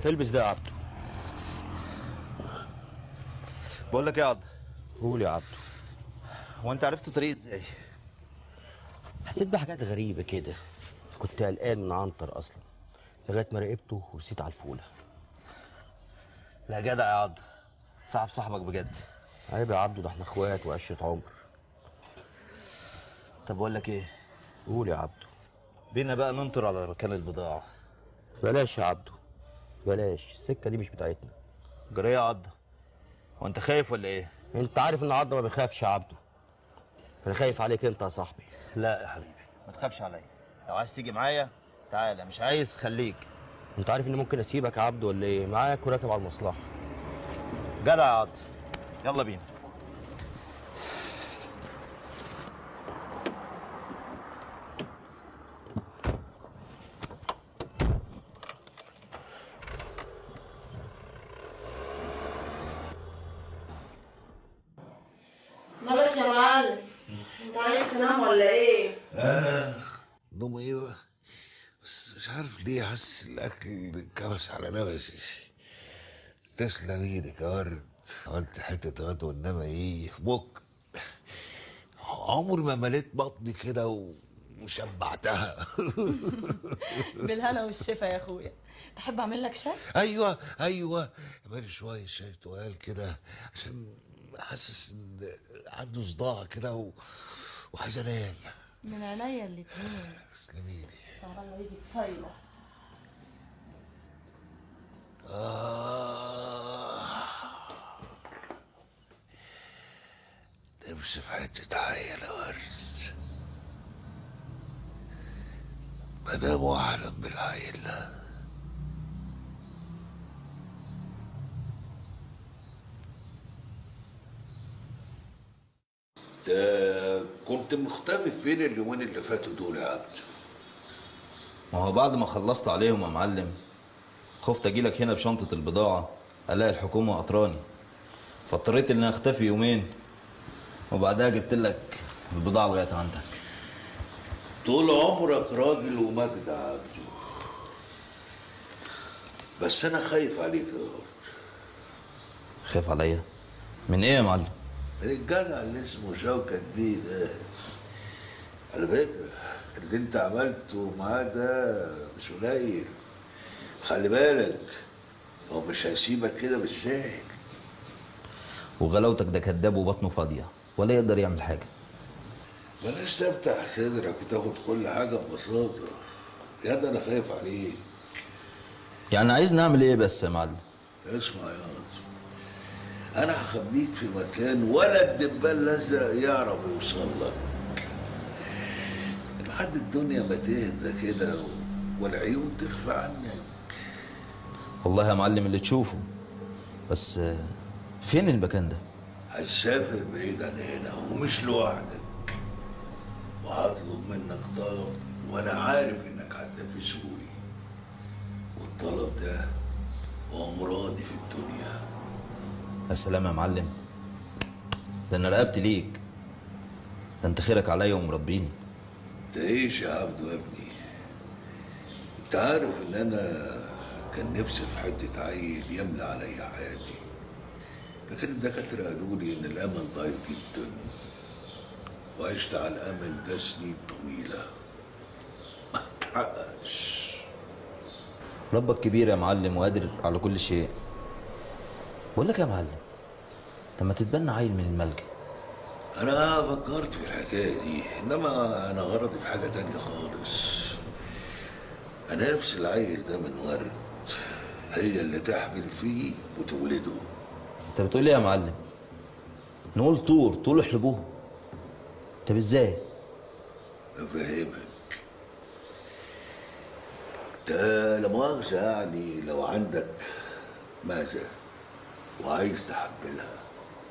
تلبس ده يا عبده. بقول لك ايه يا عبد؟ قول يا عبده. هو انت عرفت طريق ازاي؟ حسيت بحاجات غريبه كده، كنت قلقان من عنتر اصلا لغايه ما راقبته ورسيت على الفوله. لا جدع يا عبد، صاحب صاحبك بجد. عيب يا عبده، ده احنا اخوات وعشره عمر. طب بقول لك ايه؟ قول يا عبده. بينا بقى ننطر على مكان البضاعه. بلاش يا عبده بلاش، السكه دي مش بتاعتنا. جرى ايه يا عضه؟ هو انت خايف ولا ايه؟ انت عارف ان عضه ما بيخافش يا عبده. انا خايف عليك انت يا صاحبي. لا يا حبيبي ما تخافش عليا، لو عايز تيجي معايا تعالى، مش عايز خليك. انت عارف ان ممكن اسيبك يا عبده ولا ايه؟ معاك وراكب على المصلحه. جدع يا عض، يلا بينا. مالك يا معلم؟ انت عايز تنام ولا ايه؟ انا نوم ايه بقى؟ بس مش عارف ليه حاسس الاكل كبس على نفسي. تسلم ايدك يا ورد، عملت حته غدا وانما ايه بك. عمري ما مليت بطني كده وشبعتها. بالهنا والشفا يا اخويا. تحب اعمل لك شاي؟ ايوه اعملي شويه شاي تقال كده عشان حاسس ان عنده صداع كده وعايز انام. من عينيا الاتنين. تسلميلي. سهران ايدك فايله. نمشي في حتة عيل يا ورد، بنام واحلم بالعيل ده. كنت مختفي فين اليومين اللي فاتوا دول يا عبد؟ ما هو بعد ما خلصت عليهم يا معلم خفت اجيلك هنا بشنطة البضاعة الاقي الحكومة قطراني، فاضطريت ان انا اختفي يومين وبعدها جبت لك البضاعة لغاية عندك. طول عمرك راجل ومجد يا عبدو، بس انا خايف عليك يا ورد. خايف عليا؟ من ايه يا معلم؟ من الجدع اللي اسمه شوكت بيه ده. على فكرة اللي انت عملته معاه ده مش قليل، خلي بالك هو مش هيسيبك كده بالسهل. وغلاوتك ده كداب وبطنه فاضية ولا يقدر يعمل حاجة. بلاش تفتح صدرك وتاخد كل حاجة ببساطة. يا ده انا خايف عليك. يعني عايز نعمل ايه بس يا معلم؟ اسمع يا راجل، انا هخبيك في مكان ولا الدبان الازرق يعرف يوصل لك لحد الدنيا ما تهدى كده والعيون تخفى عنك. والله يا معلم اللي تشوفه، بس فين المكان ده؟ هتسافر بعيد عن هنا ومش لوحدك، وهطلب منك طلب وانا عارف انك هتنفذهولي، والطلب ده هو مرادي في الدنيا. يا سلام يا معلم، ده انا رقبت ليك، ده انت خيرك عليا ومربيني. تعيش يا عبدو يا ابني. انت عارف ان انا كان نفسي في حته عيل يملى عليا حياتي، لكن الدكاتره قالوا لي ان الامل ضعيف جدا، وعشت على الامل ده سنين طويله ما اتحققش. ربك كبير يا معلم وقادر على كل شيء. بقول لك يا معلم، طب ما تتبنى عيل من الملجأ. انا فكرت في الحكايه دي، انما انا غرضي في حاجه تانية خالص. انا نفس العيل ده من ورد، هي اللي تحمل فيه وتولده. انت بتقول ايه يا معلم؟ نقول طول احلبوه. طب ازاي؟ افهمك. انت لا مؤاخذه يعني لو عندك معزه وعايز تحملها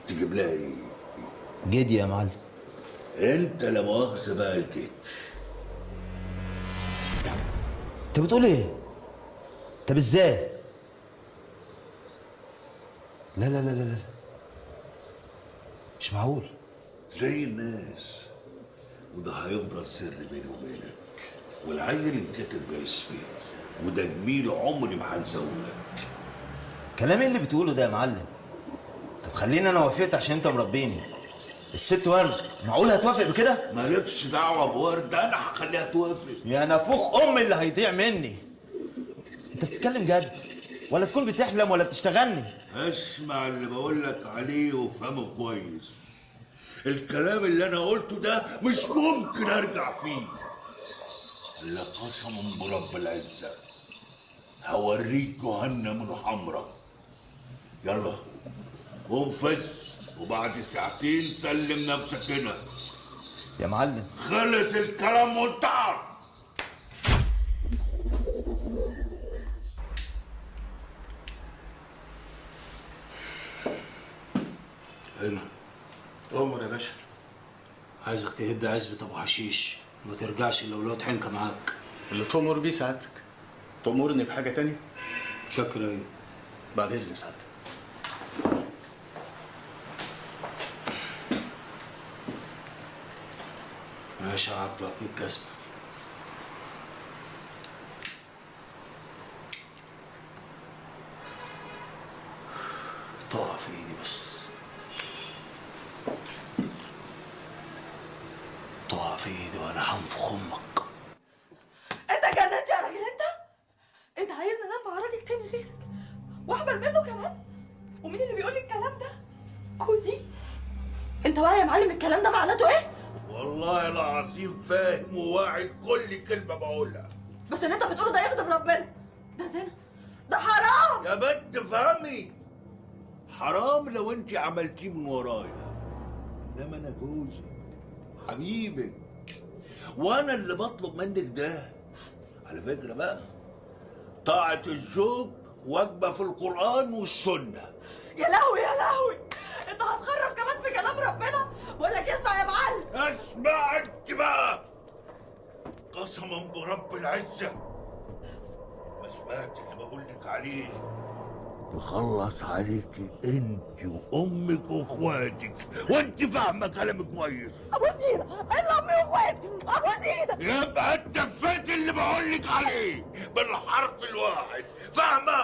تجيب لها ايه؟ جدي يا معلم. انت لا مؤاخذه بقى الجدي. انت بتقول ايه؟ طب ازاي؟ لا لا لا لا لا، مش معقول. زي الناس، وده هيفضل سر بيني وبينك، والعيل انكتب باسمي، وده جميل عمري ما هنساهولك. كلام اللي بتقوله ده يا معلم؟ طب خليني انا وافقت عشان انت مربيني. الست ورد معقول هتوافق بكده؟ مالكش دعوه بورد، انا هخليها توافق. يا نافوخ امي اللي هيضيع مني. انت بتتكلم جد ولا تكون بتحلم ولا بتشتغلني؟ اسمع اللي بقول لك عليه وافهمه كويس. الكلام اللي انا قلته ده مش ممكن ارجع فيه، الا قسما برب العزه هوريك جهنم الحمراء. يلا قوم فز، وبعد ساعتين سلم نفسك هنا يا معلم. خلص الكلام وانتهى. هنا أمر يا باشا. عايزك تهد عزبة أبو حشيش وما ترجعش إلا ولاد حنكة معاك. اللي تؤمر بيه سعادتك. تأمرني بحاجة تانية؟ شكرا. أيوة بعد إذن سعادتك. ماشي يا عبدو، هديك كسبة. تقع في ايدي بس، تقع في ايدي وانا هنفخ امك. انت جننت يا راجل انت عايزني انام مع راجل تاني غيرك واحمل منه كمان؟ ومين اللي بيقول لي الكلام ده؟ كوزي. انت واعي يا معلم الكلام ده معناته ايه؟ والله العظيم فاهم وواعي كل كلمه بقولها. بس اللي انت بتقوله ده يغضب ربنا، ده زنا، ده حرام يا بنت فهمي. حرام لو انت عملتيه من ورايا، انما انا جوزك حبيبك، وانا اللي بطلب منك ده. على فكره بقى، طاعه الزوج واجبه في القران والسنه. يا لهوي يا لهوي، انت هتخرب كمان في كلام ربنا. بقول لك اسمع يا معلم. اسمع انت بقى، قسما برب العزه ما سمعت اللي بقول لك عليه. يخلص عليكي انت وامك واخواتك، وانت فاهمه كلامي كويس. ابوس ايدك، الا امي واخواتي، ابوس ايدك. يبقى انت فات اللي بقول لك عليه بالحرف الواحد، فاهمه؟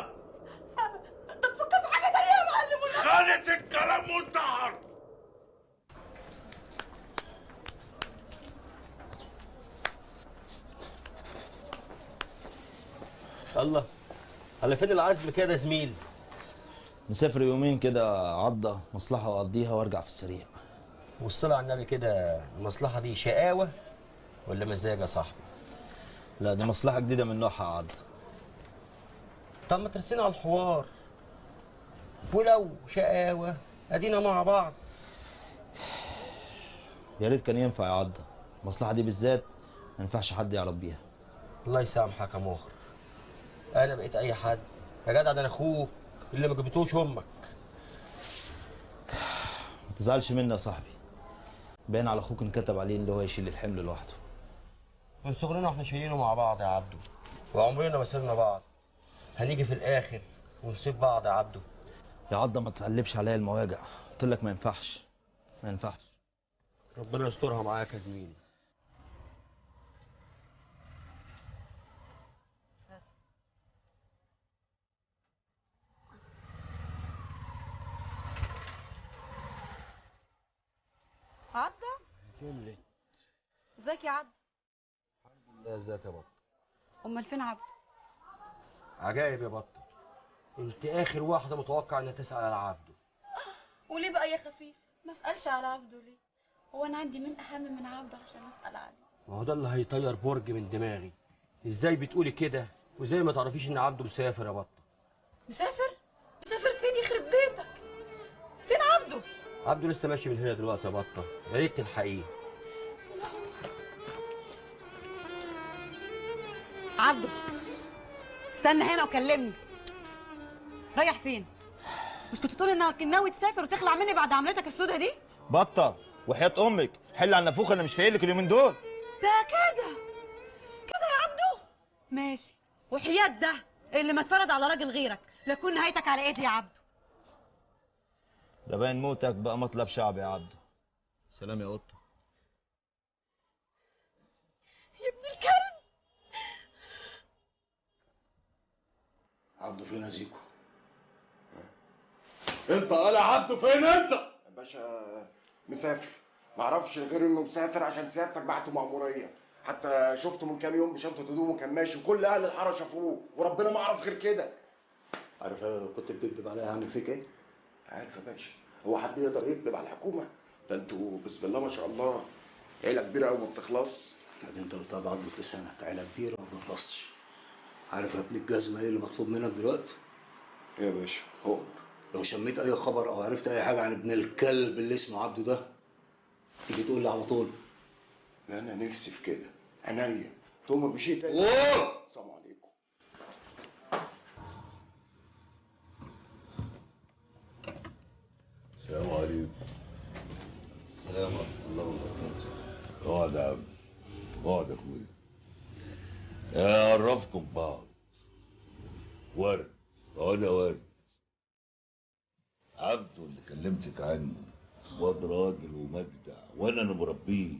انت بتفكر في حاجه تانيه يا معلم؟ خلص الكلام وانتهى. الله، على فين العزم كده يا زميل؟ مسافر يومين كده، عضة مصلحة وأقضيها وأرجع في السريع. والصلاة على النبي كده، المصلحة دي شقاوة ولا مزاج يا صاحبي؟ لا دي مصلحة جديدة من نوعها يا عض. طب ما ترسينا على الحوار، ولو شقاوة ادينا مع بعض. يا ريت كان ينفع يا عض، المصلحة دي بالذات ما ينفعش حد يعرف بيها. الله يسامحك يا مخر، انا بقيت اي حد يا جدع، ده انا اخوك اللي ما جبتوش امك. ما تزعلش مني يا صاحبي، باين على اخوك انكتب عليه اللي هو يشيل الحمل لوحده. من صغرنا واحنا شايلينه مع بعض يا عبدو، وعمرنا ما سيبنا بعض. هنيجي في الاخر ونسيب بعض يا عبدو. يا عضة ما تقلبش عليا المواجع، قلت لك ما ينفعش ما ينفعش. ربنا يسترها معاك يا زميلي. عضة؟ كملت. ازيك يا عضة؟ الحمد لله. ازيك يا بطة؟ امال فين عبده؟ عجايب يا بطة، انت اخر واحدة متوقع انها تسأل على عبده. وليه بقى يا خفيف؟ ما اسالش على عبده ليه؟ هو انا عندي مين اهم من عبده عشان اسال عليه؟ ما هو ده اللي هيطير برج من دماغي. ازاي بتقولي كده وازاي ما تعرفيش ان عبده مسافر يا بطة؟ مسافر؟ مسافر فين يخرب بيتك؟ فين عبده؟ عبده لسه ماشي من هنا دلوقتي يا بطة، يا ريت تلحقيه. عبده استنى هنا وكلمني. رايح فين؟ مش كنت تقول انك ناوي تسافر وتخلع مني بعد عملتك السودة دي؟ بطة وحياة امك حل على النافوخ اللي مش فايق لك اليومين دول. ده كده يا عبده؟ ماشي، وحياة ده اللي ما اتفرض على راجل غيرك لكون نهايتك على ايدي يا عبده. ده باين موتك بقى مطلب شعبي يا عبده. سلام يا قطة. يا ابن الكلب. عبده فين يا زيكو؟ انت قال يا عبده فين انت؟ يا باشا مسافر، معرفش غير انه مسافر عشان سيادتك بعته مأمورية. حتى شفته من كام يوم بشنطة هدومه كان ماشي وكل اهل الحاره شافوه، وربنا ما اعرف غير كده. عارف انا لو كنت بتكذب عليا هعمل فيك ايه؟ عارف يا باشا، هو حد يقدر يكذب على الحكومه؟ ده انتوا بسم الله ما شاء الله عيله كبيره قوي ما بتخلصش. بعدين انت قلتها بعض لسانك، عيله كبيره وما بتخلصش. عارف يا ابن الجزمه ايه اللي مطلوب منك دلوقتي؟ ايه يا باشا؟ هو لو شميت اي خبر او عرفت اي حاجه عن ابن الكلب اللي اسمه عبده ده تيجي تقول لي على طول. لا انا نفسي في كده، عينيا تقوم بشيء تاني. السلام عليكم. السلام عليكم. السلام ورحمة الله وبركاته. اقعد يا عم، اقعد يا اخويا. اعرفكم بعض. ورد، اقعد يا ورد. عبده اللي كلمتك عنه واد راجل ومجدع وانا اللي مربيه.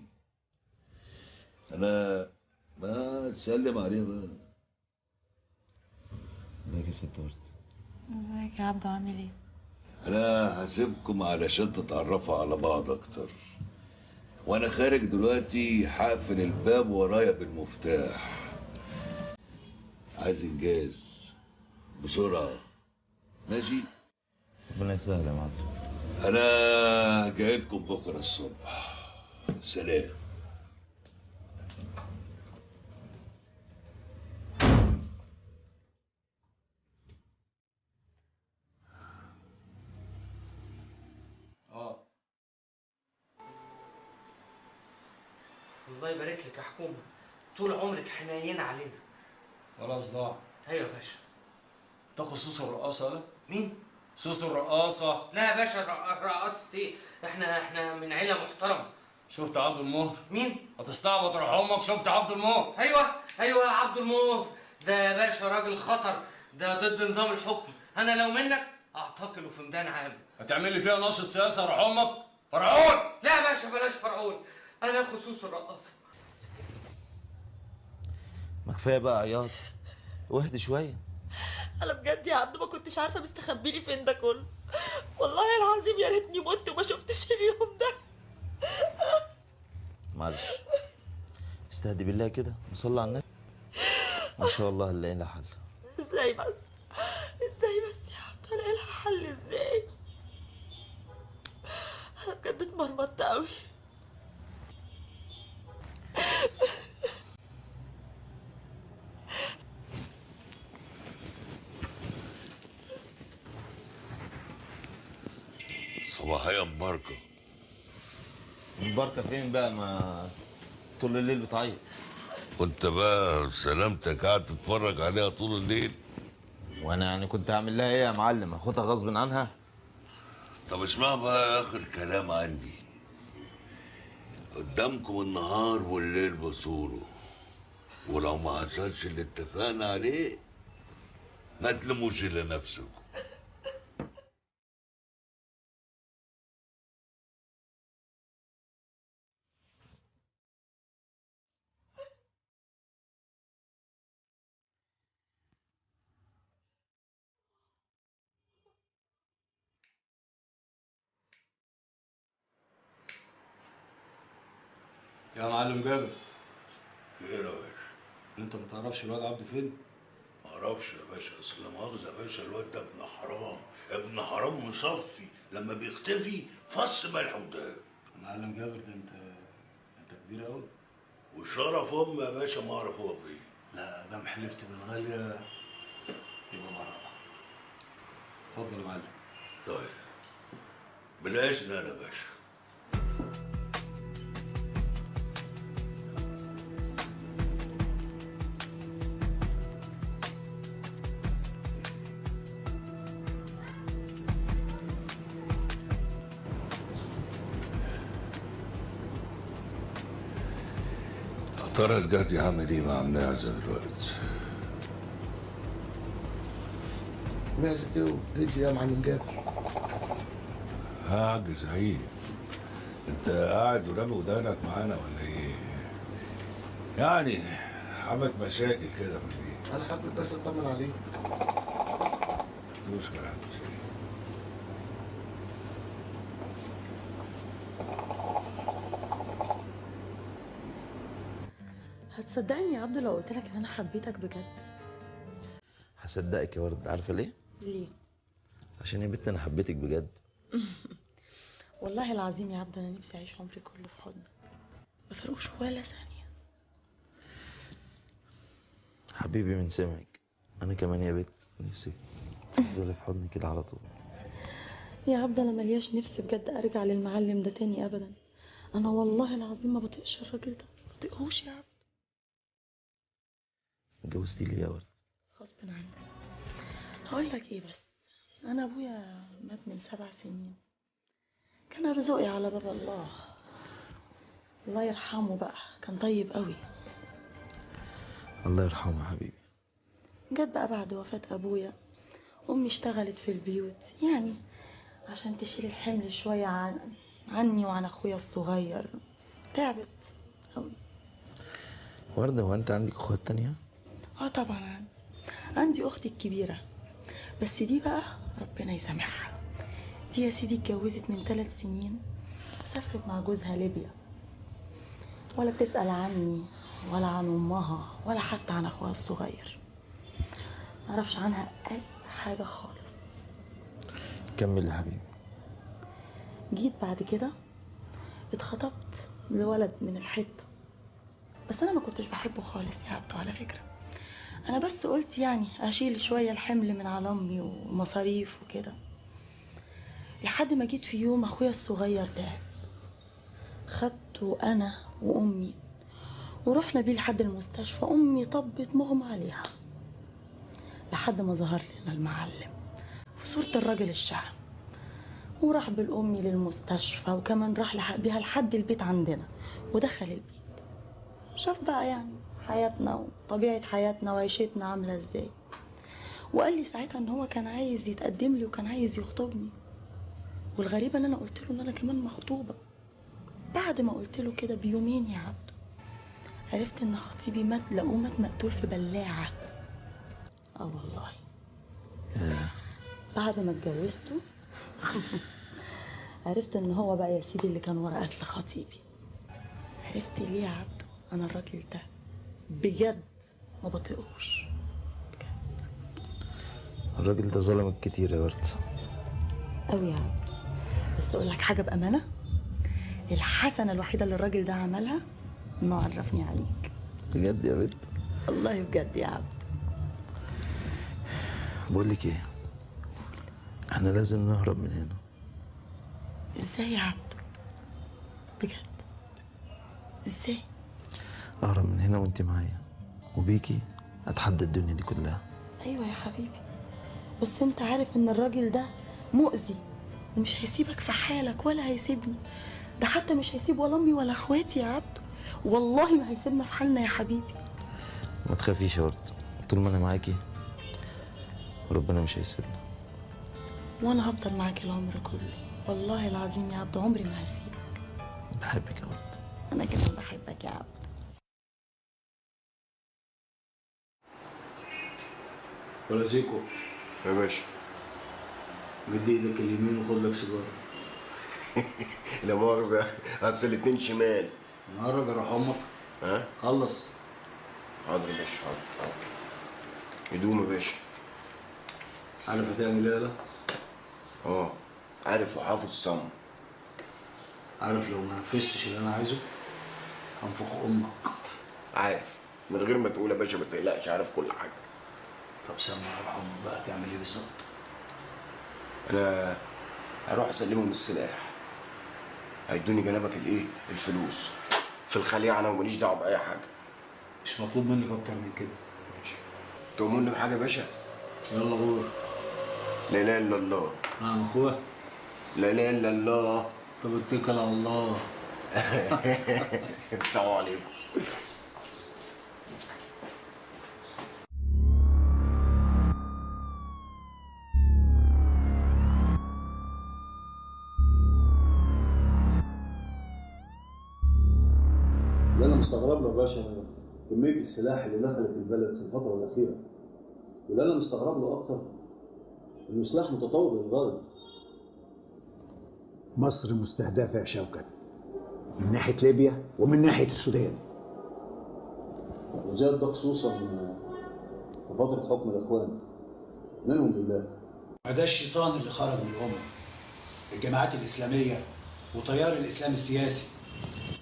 انا ما تسلم عليه بقى. ازيك يا ست ورد؟ ازيك يا عبده عامل ايه؟ انا هسيبكم علشان تتعرفوا على بعض اكتر، وانا خارج دلوقتي هقفل الباب ورايا بالمفتاح. عايز انجاز بسرعه، ماشي؟ ربنا يسهل يا معلم. انا جايلكم بكره الصبح. سلام. الله يبارك لك يا حكومه، طول عمرك حنينه علينا. ولا صداع. ايوه يا باشا. تاخد صوص الرقاصه ده؟ مين؟ صوص الرقاصه. لا يا باشا، رقصتي احنا من عيله محترمه. شفت عبد المهر؟ مين؟ هتستعبط روح امك. شفت عبد المهر؟ ايوه يا عبد المهر، ده يا باشا راجل خطر، ده ضد نظام الحكم. انا لو منك اعتقله في ميدان عام. هتعمل لي فيها نشط سياسه روح امك؟ فرعون. لا يا باشا بلاش فرعون، انا خصوص الرقاصه. ما كفايه بقى عياط، واهدي شويه. انا بجد يا عبد ما كنتش عارفه مستخبيلي فين ده كله. والله العظيم يا ريتني مت وما شفتش اليوم ده. معلش استهدي بالله كده وصلي على النبي. ما شاء الله هنلاقي لها حل. ازاي بس يا عبد هلاقي لها حل ازاي؟ انا بجد اتمرمطت قوي. صباحية مباركة. مباركة فين بقى؟ ما طول الليل بتعيط. وانت بقى سلامتك قاعد تتفرج عليها طول الليل؟ وانا يعني كنت هعمل لها ايه يا معلم؟ اخدها غصب عنها؟ طب اسمع بقى اخر كلام عندي. قدامكم النهار والليل بصوره، ولو ما حصلش اللي اتفقنا عليه ما تلموش الا نفسكم. يا معلم جابر، خير يا باشا؟ انت ما تعرفش الواد عبده فين؟ معرفش يا باشا، اصل لا مؤاخذة يا باشا الواد ده ابن حرام، ابن حرام مصفي، لما بيختفي فص ملح وداب. معلم جابر ده انت كبير قوي. وشرف امي يا باشا ما اعرف هو فين. لا دام حلفت بالغالية يبقى براءة. اتفضل يا معلم. طيب بالاذن انا يا باشا. ترى الجدي عامل ايه مع منازل دلوقتي؟ ماشي كده رجلي يا معلم جابر. حاج زعيم، انت قاعد ورامي ودانك معانا ولا ايه؟ يعني عملت مشاكل كده في البيت. انا حابب بس اطمن عليك. مشكلة يا حاج زعيم. هتصدقني يا عبدو لو قلت لك ان انا حبيتك بجد؟ هصدقك يا ورد. عارفه ليه؟ ليه؟ عشان يا بنت انا حبيتك بجد. والله العظيم يا عبدو انا نفسي اعيش عمري كله في حضنك، ما فرقوش ولا ثانيه. حبيبي من سمعك. انا كمان يا بنت نفسي تفضلي في حضني كده على طول. يا عبدو انا ملياش نفسي بجد ارجع للمعلم ده تاني ابدا. انا والله العظيم ما بطيقش الراجل ده، ما بطيقهوش يا عبدو. اتجوزتي ليه يا ورد؟ غصب عنك. هقول لك ايه بس، انا ابويا مات من 7 سنين، كان رزقي على باب الله. الله يرحمه بقى، كان طيب قوي. الله يرحمه يا حبيبي. جت بقى بعد وفاة ابويا امي اشتغلت في البيوت، يعني عشان تشيل الحمل شوية عني وعن اخويا الصغير. تعبت قوي. وردة، هو انت عندك اخوات تانية؟ اه طبعا عندي اختي الكبيرة، بس دي بقى ربنا يسامحها. دي يا سيدي اتجوزت من 3 سنين وسافرت مع جوزها ليبيا، ولا بتسأل عني ولا عن امها ولا حتى عن اخوها الصغير. معرفش عنها اي حاجة خالص. كمل يا حبيبي. جيت بعد كده اتخطبت لولد من الحتة، بس انا ما كنتش بحبه خالص يا عبدو على فكرة. انا بس قلت يعني اشيل شوية الحمل من على امي ومصاريف وكده، لحد ما جيت في يوم اخويا الصغير تعب، خدته انا وامي ورحنا بيه لحد المستشفى. امي طبت مغمى عليها لحد ما ظهر لنا المعلم في صورة الراجل الشهم، وراح بالامي للمستشفى، وكمان راح بيها لحد البيت عندنا ودخل البيت. شاف بقى يعني حياتنا وطبيعة حياتنا وعيشتنا عاملة ازاي، وقال لي ساعتها ان هو كان عايز يتقدم لي وكان عايز يخطبني. والغريبة ان انا قلت له ان انا كمان مخطوبة. بعد ما قلت له كده بيومين يا عبدو عرفت ان خطيبي مات، لقوه مات مقتول في بلاعة. اه والله. بعد ما اتجوزته عرفت ان هو بقى يا سيدي اللي كان ورا قتل خطيبي. عرفت ليه يا عبدو؟ انا الراجل ده بجد ما بطيقوش. الراجل ده ظلمك كتير يا ورد. قوي يا عبدو، بس اقول لك حاجه بامانه، الحسنه الوحيده اللي الراجل ده عملها انه عرفني عليك. بجد يا بنت؟ والله بجد يا عبدو. بقول لك ايه، احنا لازم نهرب من هنا. ازاي يا عبده؟ بجد ازاي؟ اهرب من هنا وانت معايا، وبيكي اتحدى الدنيا دي كلها. ايوه يا حبيبي، بس انت عارف ان الراجل ده مؤذي ومش هيسيبك في حالك ولا هيسيبني. ده حتى مش هيسيب ولا امي ولا اخواتي يا عبده، والله ما هيسيبنا في حالنا يا حبيبي. ما تخافيش يا ورد، طول ما انا معاكي ربنا مش هيسيبنا. وانا هفضل معاك العمر كله، والله العظيم يا عبده عمري ما هسيبك. بحبك يا ورد. انا كمان بحبك يا عبده. ولا زيكو يا باشا، مد ايدك اليمين وخد لك سيجاره. لا مؤاخذة، اصل الاتنين شمال. نهرج اروح امك. ها؟ خلص. حاضر يا باشا، حاضر. هدوم يا باشا. عارف هتعمل ايه يالا؟ عارف وحافظ صم. عارف لو ما نفذتش اللي انا عايزه هنفخ امك. عارف، من غير ما تقول يا باشا، ما تقلقش، عارف كل حاجة. طب سمع اروح امك بقى تعمل ايه بالظبط؟ انا هروح اسلمهم السلاح، هيدوني جنبك الايه؟ الفلوس في الخليعه، انا وماليش دعوه باي حاجه. مش مطلوب منك اكتر من كده. ماشي. تؤمرني بحاجه يا باشا؟ يلا غور. لا اله الا الله. نعم اخويا. لا اله الا الله. طب اتكل على الله. السلام عليكم. اللي انا مستغرب له يا باشا كميه السلاح اللي دخلت البلد في الفتره الاخيره، واللي انا مستغرب له اكتر انه سلاح متطور للغايه. مصر مستهدفه يا شوكت، من ناحيه ليبيا ومن ناحيه السودان. وزاد ده خصوصا في فتره حكم الاخوان منهم بالله. ما ده الشيطان اللي خرج من الجماعات الاسلاميه وتيار الاسلام السياسي.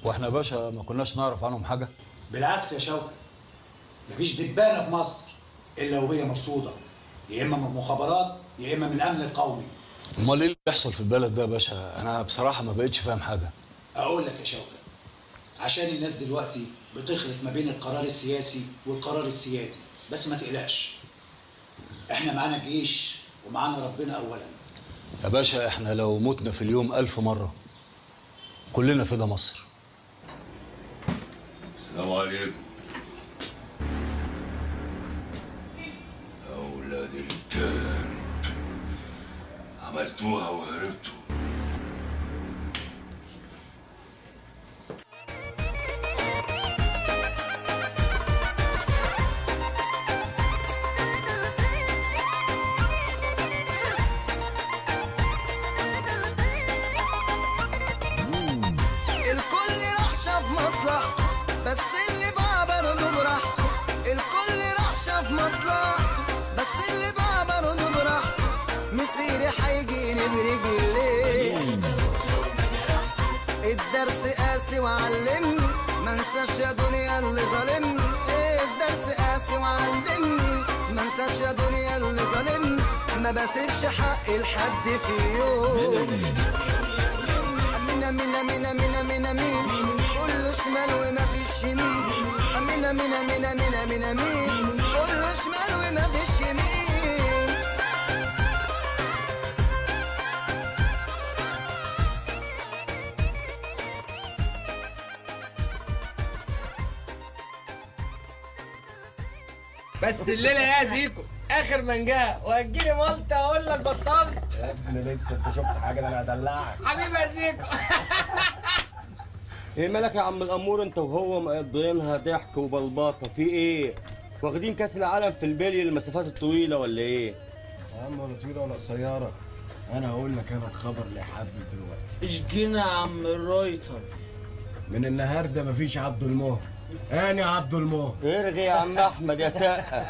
واحنا يا باشا ما كناش نعرف عنهم حاجه؟ بالعكس يا شوكت، مفيش دبانه في مصر الا وهي مرصوده، يا اما من المخابرات يا اما من الامن القومي. امال ايه اللي بيحصل في البلد ده يا باشا؟ انا بصراحه ما بقتش فاهم حاجه. اقول لك يا شوكت، عشان الناس دلوقتي بتخلط ما بين القرار السياسي والقرار السيادي، بس ما تقلقش، احنا معانا جيش ومعانا ربنا اولا. يا باشا احنا لو متنا في اليوم 1000 مره كلنا فدا مصر. السلام عليكم. أولاد الكلب، عملتوها وهربتوا. الكل راح شاف مصلحة، بس اللي باع برضه براح. الكل راح شاف مصلحة، بس اللي باع برضه براح. مسيري هيجيني برجلي، الدرس قاسي وعلمني، منساش يا دنيا اللي ظالمني. الدرس قاسي وعلمني، منساش يا دنيا اللي ظالمني. ما بسيبش حقي لحد في يوم. منا منا منا منا منا مين، كله شمال وما فيش يمين. منا منا منا منا منا مين، كله شمال وما فيش يمين. بس الليله يا زيكو اخر منجاه، وهتجيلي مالطه اقول لك بطلت. يا ابني لسه انت شفت حاجه؟ ده انا هدلعك حبيبي يا زيكو. ايه مالك يا عم الامور انت وهو مقضيينها ضحك وبلباطه؟ في ايه؟ واخدين كاس العالم في البلي للمسافات الطويله ولا ايه؟ يا عم ولا طويله ولا قصيره، انا هقول لك انا الخبر اللي حابب دلوقتي. اشجينا يا عم الرايتر. من النهارده مفيش عبد المهر، انا عبد المهر. ارغي يا عم احمد يا سقا.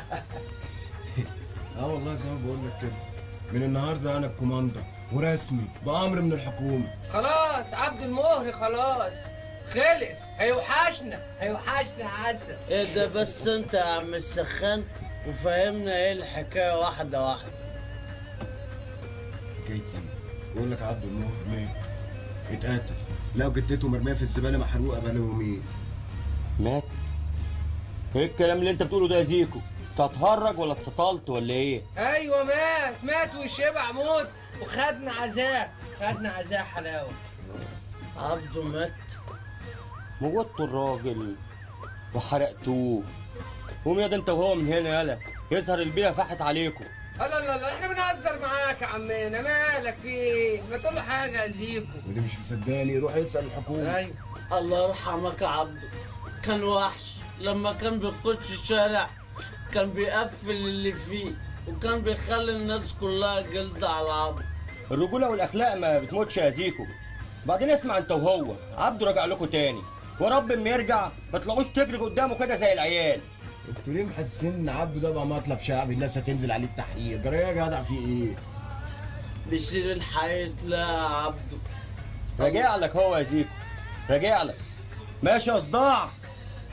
والله زي ما بقول لك كده، من النهارده انا الكوماندا ورسمي بامر من الحكومه. خلاص عبد المهر خلاص خلص. هيوحشنا هيوحشنا يا عسل. ايه ده بس انت يا عم السخان، وفهمنا ايه الحكايه واحده واحده. حكايتي بقول لك عبد المهر مات اتقتل. لقوا جدته مرميه في الزباله محروقه بقاله يومين. مات؟ ايه الكلام اللي انت بتقوله ده يا زيكو؟ انت هتهرج ولا اتسطلت ولا ايه؟ ايوه مات وشبع موت وخدنا عزاء حلاوه. عبده مات. موتوا الراجل وحرقتوه. قوم يا ده انت وهو من هنا يالا، يظهر البيئه فاحت عليكم. لا لا لا احنا بنهزر معاك يا عمنا، مالك في ايه؟ ما تقول له حاجه يا زيكو. واللي مش مصدقني روح يسال الحكومه. ايوه الله يرحمك يا عبده، كان وحش لما كان بيخش الشارع كان بيقفل اللي فيه وكان بيخلي الناس كلها جلد على عبده. الرجوله والاخلاق ما بتموتش يا زيكو. بعدين اسمع انت وهو، عبده راجع لكم تاني، ورب ما يرجع ما تطلعوش تجري قدامه كده زي العيال. انتوا ليه محسسين ان عبده ده بقى مطلب شعبي الناس هتنزل عليه التحرير؟ جرى يا جدع في ايه؟ بيشيل الحيط لا يا عبده. راجع لك هو يا زيكو، راجع لك. ماشي يا صداع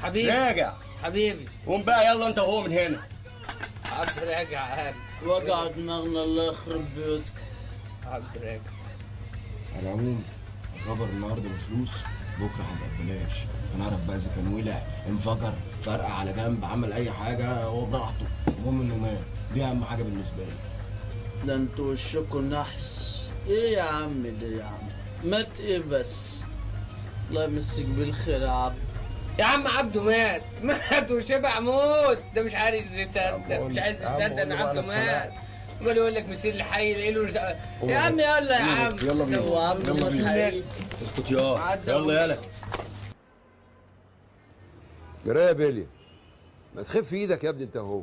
حبيبي، راجع حبيبي. قوم بقى يلا انت وهو من هنا. عبد راجع وجع دماغنا الله يخرب بيوتك. عبد راجع. على العموم خبر النهارده بفلوس بكره هيبقى ببلاش. هنعرف بقى اذا كان ولع انفجر فرقع على جنب عمل اي حاجه هو براحته، المهم انه مات. دي اهم حاجه بالنسبه لي. ده انتوا وشكوا نحس. ايه يا عم ده يا عم؟ مات ايه بس؟ الله يمسك بالخير يا عبد. يا عم عبده مات وشبع موت. ده مش عايز يصدق، مش عايز يصدق ان عبده مات. امال يقول لك مسير لحي يلاقي له يا عم يلا يا عم. يلا بينا هو عبده مات حقيقي. اسكت يلا يلا. جرى يا بيلي، ما تخف في ايدك يا ابني انت وهو.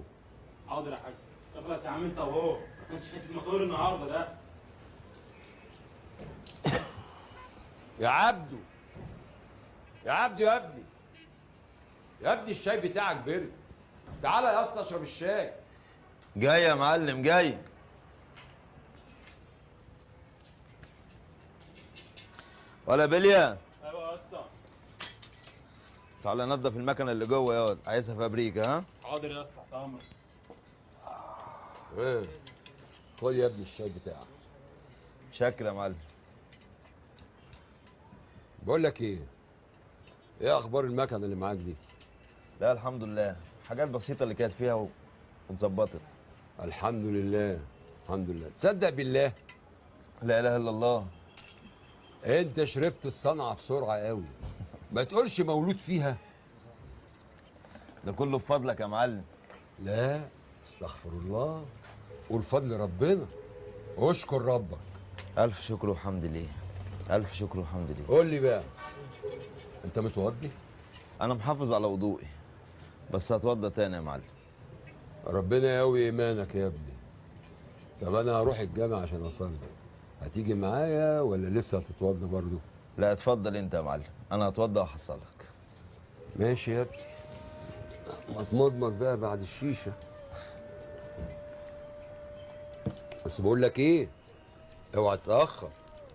حاضر يا حاج. طب بس يا عم انت وهو، ما كانش حته موتور النهارده ده. يا عبده يا ابني يا ابني الشاي بتاعك برد. تعالى يا اسطى اشرب الشاي. جاي يا معلم جاي. ولا بليا. ايوه يا اسطى. تعالى نضف المكنه اللي جوه ياض، عايزها فابريكا. ها حاضر يا اسطى تحت امرك. ايه خد يا ابني الشاي بتاعك. شكرا يا معلم. بقول لك ايه اخبار المكنه اللي معاك دي؟ لا الحمد لله، حاجات بسيطه اللي كانت فيها واتظبطت. الحمد لله الحمد لله. تصدق بالله لا اله الا الله. انت شربت الصنعه بسرعه قوي، ما تقولش مولود فيها. ده كله بفضلك يا معلم. لا استغفر الله، قول فضل ربنا واشكر ربك. الف شكر وحمد لله، الف شكر وحمد لله. قول لي بقى انت متوضي؟ انا محافظ على وضوئي بس هتوضى تاني يا معلم. ربنا يقوي ايمانك يا ابني. طب انا هروح الجامع عشان اصلي، هتيجي معايا ولا لسه هتتوضى برضه؟ لا اتفضل انت يا معلم، انا هتوضى واحصلك. ماشي يا ابني. مضمضمك بقى بعد الشيشه. بس بقول لك ايه، اوعى تتاخر.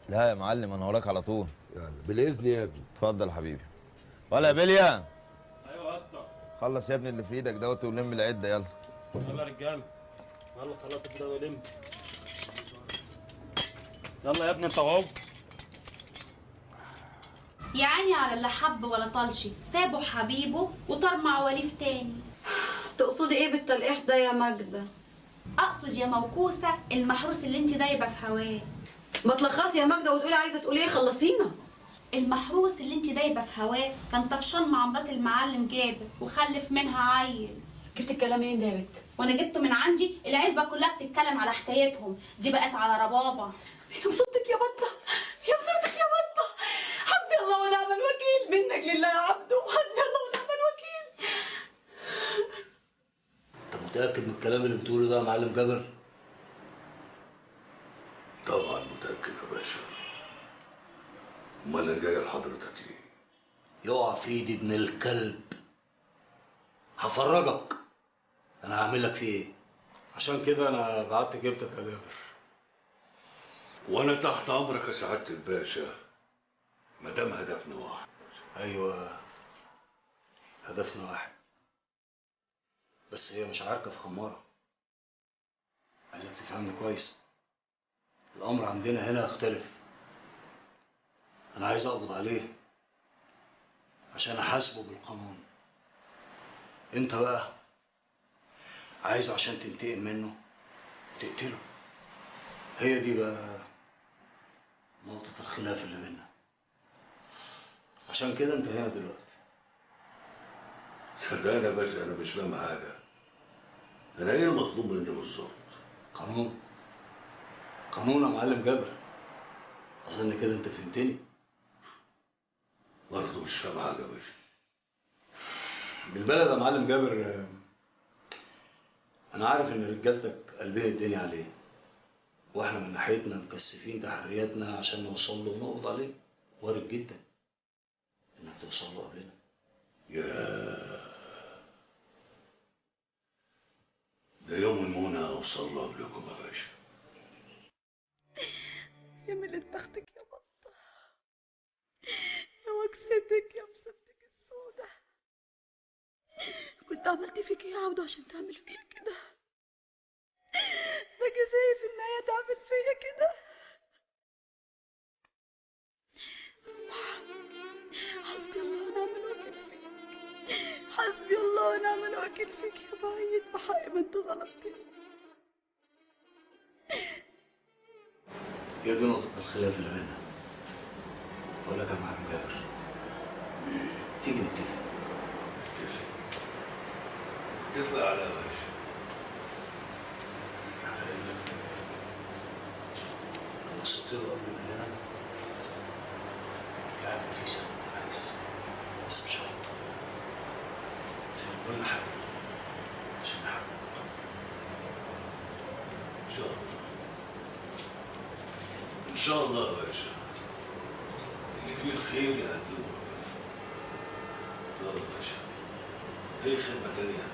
لا يا معلم انا وراك على طول. يلا بالاذن يا ابني. اتفضل حبيبي. ولا بليا. ايوه يا اسطى. خلص يا ابني اللي في ايدك دوت ولم العده يلا. يلا يا رجاله. يلا خلاص كده ولم. يلا يا ابني انت وهو. يا عيني على اللي حب ولا طلشي، سابوا حبيبه وطار مع وليف تاني. تقصدي ايه بالتلقيح ده يا ماجدة؟ اقصد يا موكوسه المحروس اللي انت دايبه في هواه. ما تلخصي يا ماجدة وتقولي عايزه تقولي ايه، خلصينا. المحروس اللي انت دايبه في هواه كان طفشان مع مرات المعلم جابر وخلف منها عيل. جبت الكلام منين ده يا بنت؟ وانا جبته من عندي، العزبه كلها بتتكلم على حكايتهم دي، بقت على ربابه. يا مصيبتك يا بطه، يا مصيبتك يا بطه. حسبي الله ونعم الوكيل، منك لله يا عبده، حسبي الله ونعم الوكيل. انت متاكد من الكلام اللي بتقوله ده يا معلم جابر؟ طبعا متاكد يا باشا. امال انا جاي لحضرتك ليه؟ يقع في ايدي ابن الكلب هفرجك انا هعمل لك فيه ايه. عشان كده انا بعت جبتك يا جابر. وانا تحت امرك يا سعاده الباشا ما دام هدفنا واحد. ايوه هدفنا واحد، بس هي مش عركه في خماره. عايزك تفهمني كويس، الامر عندنا هنا يختلف. انا عايز اقبض عليه عشان احاسبه بالقانون. انت بقى عايزه عشان تنتقم منه وتقتله. هي دي بقى نقطة الخلاف اللي بينا. عشان كده انت هنا دلوقتي. صدقني يا باشا انا مش فاهم حاجه. انا ايه المطلوب مني بالظبط؟ قانون يا معلم جابر. اظن كده انت فهمتني. برضه مش فاهم حاجه يا باشا. بالبلد يا معلم جابر، انا عارف ان رجالتك قلبين الدنيا عليه، واحنا من ناحيتنا مكثفين تحرياتنا عشان نوصل له ونقبض عليه. وارد جدا انك توصل له قبلنا. ده يوم المنى اوصل له قبلكم يا باشا. يا ملت بختك يا بطة، يا وكستك يا مصيبتك السودة. كنت عملت فيك ايه يا عبدو عشان تعمل فيا كده؟ ده جزاي في النهاية تعمل فيا كده. حسبي الله ونعم الوكيل فيك، حسبي الله ونعم الوكيل فيك يا بعيد بحق ما انت ظلمتني. هي دي نقطة الخلاف اللي بينا. بقول لك يا معلم جابر، تيجي نتفق. اتفق على يا باشا. على انك لو وصلت له قبل مننا تعمل فيه زي ما انت عايز، بس بشرط تسيب كل حاجة عشان نحقق. ان شاء الله ان شاء الله يا باشا. اللي فيه الخير يقدمه يا باشا. ايه خدمه تانيه؟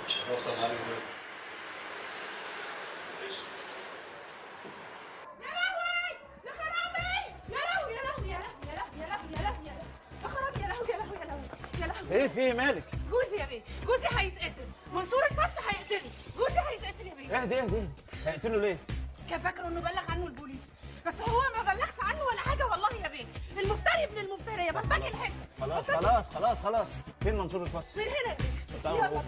شرفت يا معلم جابر. ايه في ايه مالك؟ جوزي يا بيه، جوزي هيتقتل، منصور البس هيقتلني، جوزي هيتقتل يا بيه. اهدي هيقتله ليه؟ كان فاكر انه بلغ عنه البوليس، بس هو ما بلغش عنه ولا حاجه والله يا بيه. المفتري ابن المفتريه بلطجي الحته. خلاص فين منصور الفصل؟ من هنا يا بيه. تعالوا يلا.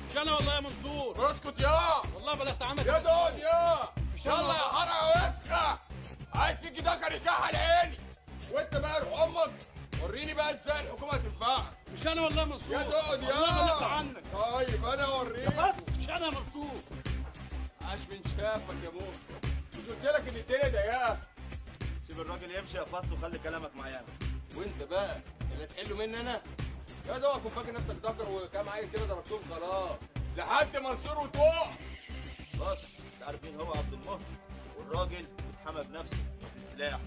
مش انا والله يا منصور. اسكت يا والله بلغت عنك يا دود يا يلا يا حرقه وسخه. عايز تيجي دكر يكحل عيني. وانت بقى روح امك وريني بقى ازاي الحكومه تنفعك. مش انا والله يا منصور. يا دود يا والله بلغت عنك. طيب انا اوريك. مش انا يا منصور. عاش من شافك يا موسى. مش قلت لك ان الدنيا ضيقه؟ سيب الراجل يمشي يا فص وخلي كلامك معايا. وانت بقى اللي هتحله مني انا؟ يا دوب كنت فاكر نفسك دكر وكام عيل كده ضربتهم خلاص لحد منصور وتقع. بص انت عارف مين هو عبد المهر، والراجل اتحمى بنفسه بالسلاح.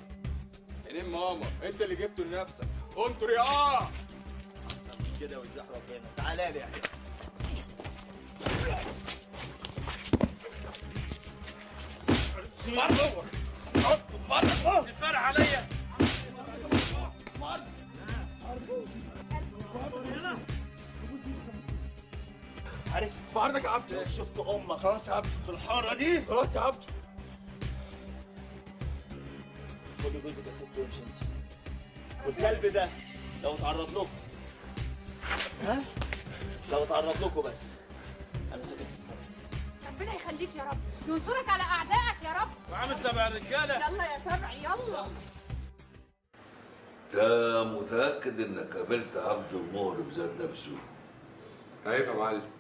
عينين ماما انت اللي جبته لنفسك. انطر يا احسن من كده ويزاح ربنا. تعالى لي يا حبيبي. تتفرح عليا. عارف بعرضك يا عبده. شفت امك خلاص يا عبده في الحاره دي. خلاص يا عبده. خدي جوزك يا ست وامشي انت. والكلب ده لو اتعرض لكم لو اتعرض لكم بس انا ساكت. ربنا يخليك يا رب، ينصرك على اعدائك يا رب. وعامل سبع رجاله. يلا يا سبعي يلا. انت متاكد انك قابلت عبد المهر بذات نفسه؟ ايوه يا معلم.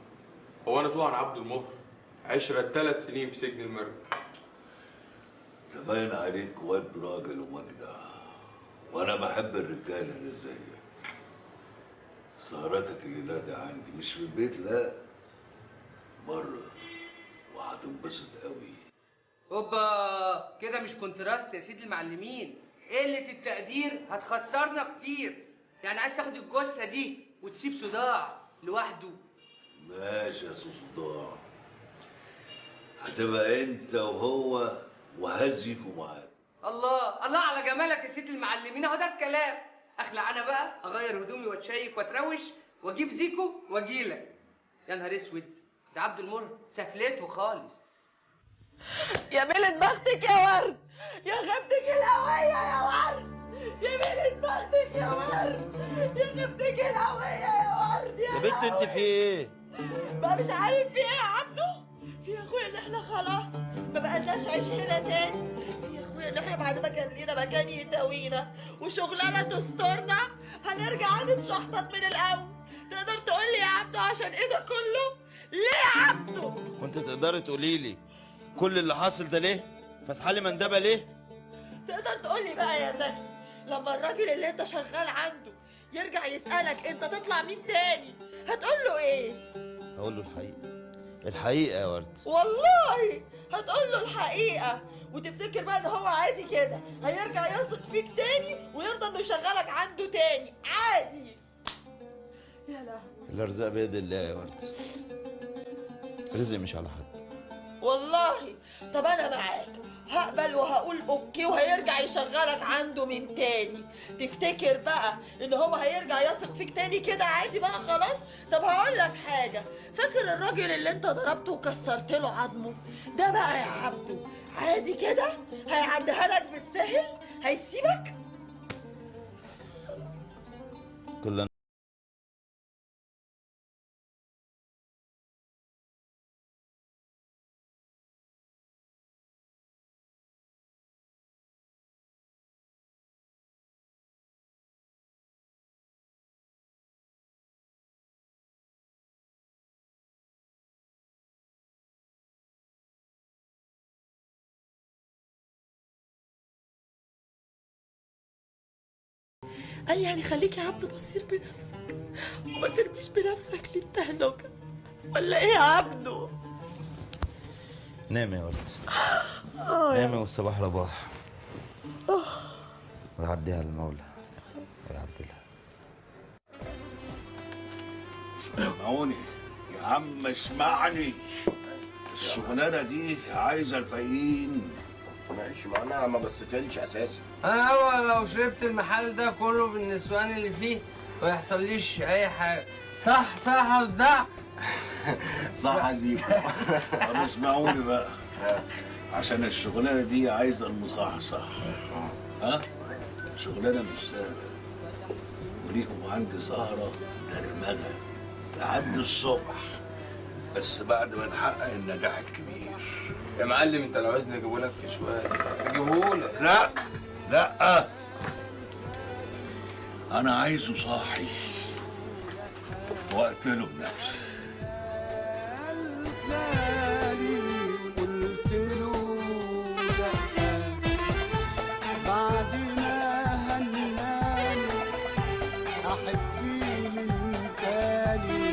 هو انا طبعا عبد المهر 3 سنين في سجن المرج. ده باين عليك واد راجل ومجدع، وانا بحب الرجال اللي زيك. سهرتك الليله دي عندي مش في البيت، لا بره، وهتنبسط قوي. اوبا كده مش كونتراست يا سيدي المعلمين. قله التقدير هتخسرنا كتير. يعني عايز تاخد الجثه دي وتسيب صداع لوحده؟ ماشي يا صداع، هتبقى انت وهو وهزيكوا معاك. الله الله على جمالك يا سيدي المعلمين. اهو ده الكلام. اخلع انا بقى، اغير هدومي واتشيك واتروش واجيب زيكو واجيلك. يا نهار اسود، ده عبد المر سفلته خالص. يا ملت بختك يا ورد، يا خيبتك القوية يا ورد، يا ميلة بختك يا ورد، يا خيبتك القوية يا ورد يا بنت انت في ايه؟ بقى مش عارف في ايه يا عبده؟ في يا اخويا ان احنا خلاص ما بقالناش عيش هنا تاني، في يا اخويا ان احنا بعد ما كان لينا مكان يداوينا وشغلانه تسترنا هنرجع نتشحطط من الاول. تقدر تقول لي يا عبده عشان ايه ده كله؟ ليه يا عبده؟ وانت تقدري تقولي لي كل اللي حاصل ده ليه؟ فاتحه لي مندبه ليه؟ تقدر تقول لي بقى يا زكي لما الراجل اللي انت شغال عنده يرجع يسألك انت تطلع مين تاني هتقول له ايه؟ هقول له الحقيقه يا ورد. والله هتقول له الحقيقة وتفتكر بقى ان هو عادي كده هيرجع يثق فيك تاني ويرضى انه يشغلك عنده تاني عادي؟ يا لهوي، الارزاق بيد الله يا ورد، رزق مش على حد. والله طب انا معاك هقبل وهقول اوكي وهيرجع يشغلك عنده من تاني. تفتكر بقى ان هو هيرجع يثق فيك تاني كده عادي بقى خلاص؟ طب هقول لك حاجه، فاكر الراجل اللي انت ضربته وكسرت له عظمه ده بقى يا عبده عادي كده هيعديها لك بالسهل؟ هيسيبك؟ كلنا قال يعني خليك يا عبد بصير بنفسك وما ترميش بنفسك للتهلكة، ولا ايه يا عبدو؟ نامي يا ورد، نامي والصباح رباح، ويعديها المولى ويعدلها. اسمعوني يا عم، اسمعني، الشغلانه دي عايزه الفايقين. ماشي، ما انا ما بصيتلش اساسا. انا اول لو شربت المحل ده كله بالنسوان اللي فيه ما يحصليش اي حاجه. صح يا صداع؟ صح يا زيكو. طب اسمعوني بقى، عشان الشغلانه دي عايزه المصحصح. ها؟ شغلانه مش سهله، وليكم عندي سهره درمغه لحد الصبح، بس بعد ما نحقق النجاح الكبير. يا معلم انت لو عايزني اجيبهولك في شويه اجيبهولك. لا انا عايزه صاحي واقتله بنفسي. قلت له بعد ما هناني احبي من تاني،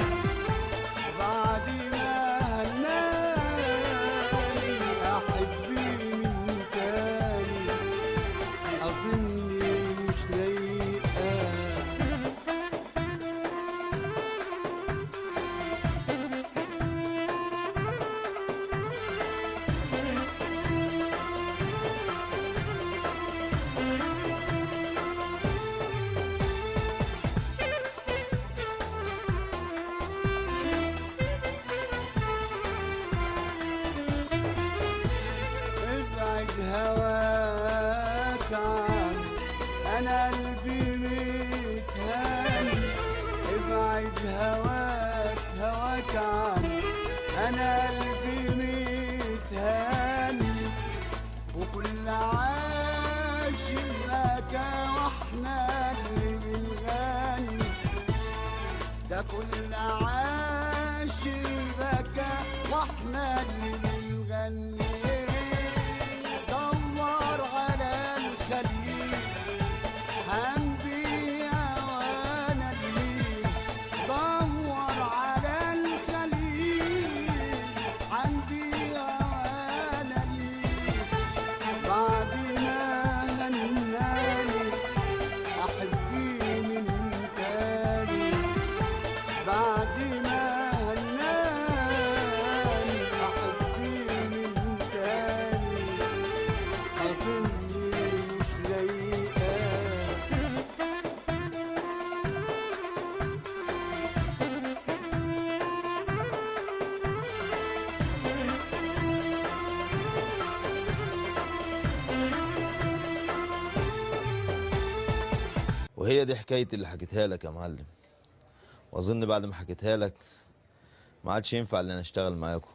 بعد ما هناني احبي من تاني، اظني مش لايقه. ابعد هواك عني، انا قلبي متهاني. ابعد هواك عني، انا قلبي متهاني. وكل عاشق بكى واحنا اللي بنغني، ده كل عاشق بكى واحنا اللي بنغني. دور على الخليل هنبيع وانا الليل، دور على الخليل هنبيع وانا الليل. بعد ما هناني احبي من تاني، بعد ما هناني احبي من تاني، اظني مش لايقه. وهي دي حكايتي اللي حكيتها لك يا معلم. واظن بعد ما حكيتها لك ما عادش ينفع ان انا اشتغل معاكم.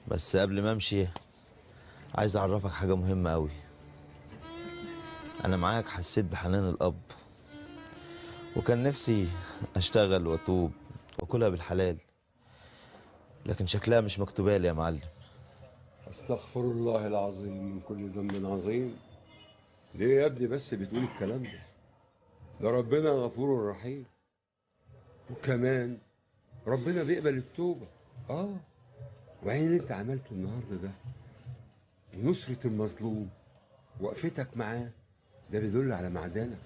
بس قبل ما امشي عايز اعرفك حاجه مهمه قوي. انا معاك حسيت بحنان الاب، وكان نفسي اشتغل واتوب واكلها بالحلال، لكن شكلها مش مكتوبه لي يا معلم. استغفر الله العظيم من كل ذنب عظيم. ليه يا ابني بس بتقول الكلام ده؟ ده ربنا غفور رحيم، وكمان ربنا بيقبل التوبه. وعين اللي انت عملته النهارده ده ونصرة المظلوم وقفتك معاه ده بيدل على معدنك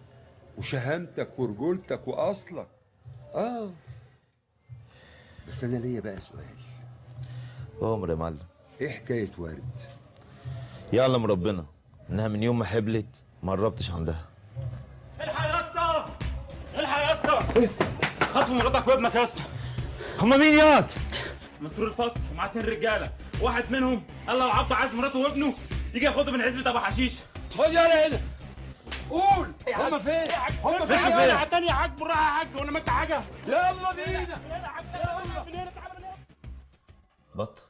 وشهامتك ورجولتك واصلك. بس انا ليا بقى سؤال. عمر يا معلم. ايه حكايه ورد؟ يعلم ربنا انها من يوم ما حبلت ما قربتش عندها. الحق يا اسطى، الحق يا اسطى، خطفوا مراتك وابنك يا اسطى. هما مين ياض؟ مسرور الفصل مع 2 رجاله، واحد منهم قال لو عبده عايز مراته وابنه يجي ياخده من عزبه ابو حشيش. خد يالا هنا قول هما فين؟ هما فين؟ على الثانيه يا حاج، بالراحه يا حاج، وانا مت حاجه. يلا بينا يلا. بط،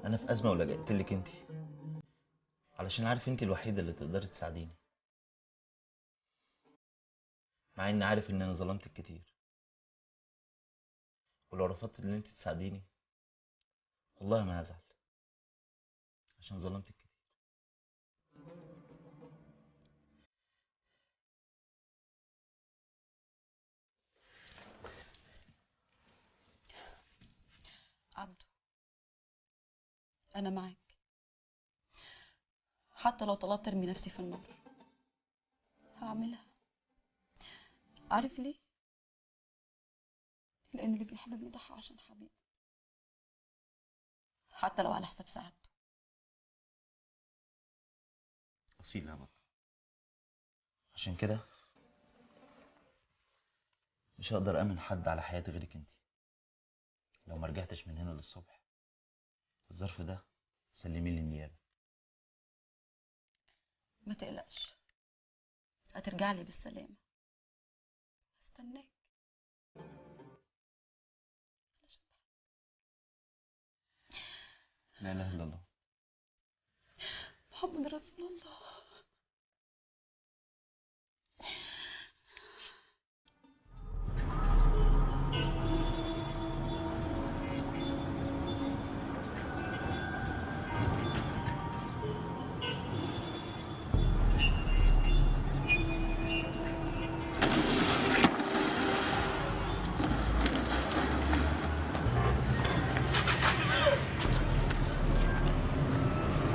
انا في ازمه ولجأت لك انت علشان عارف انت الوحيده اللي تقدري تساعديني، مع اني عارف ان انا ظلمتك كتير، ولو رفضت ان انت تساعديني والله ما هزعل عشان ظلمتك كتير. عبده، أنا معاك حتى لو طلبت ارمي نفسي في النار هعملها. عارف ليه؟ لأن اللي بيحب بيضحي عشان حبيبه حتى لو على حساب سعادته. أصيل يا بطل، عشان كده مش هقدر أمن حد على حياتي غيرك انت. لو ما رجعتش من هنا للصبح الظرف ده سلميه للنيابة. ما تقلقش، هترجع لي بالسلامة. هستناك. لا إله إلا الله محمد رسول الله.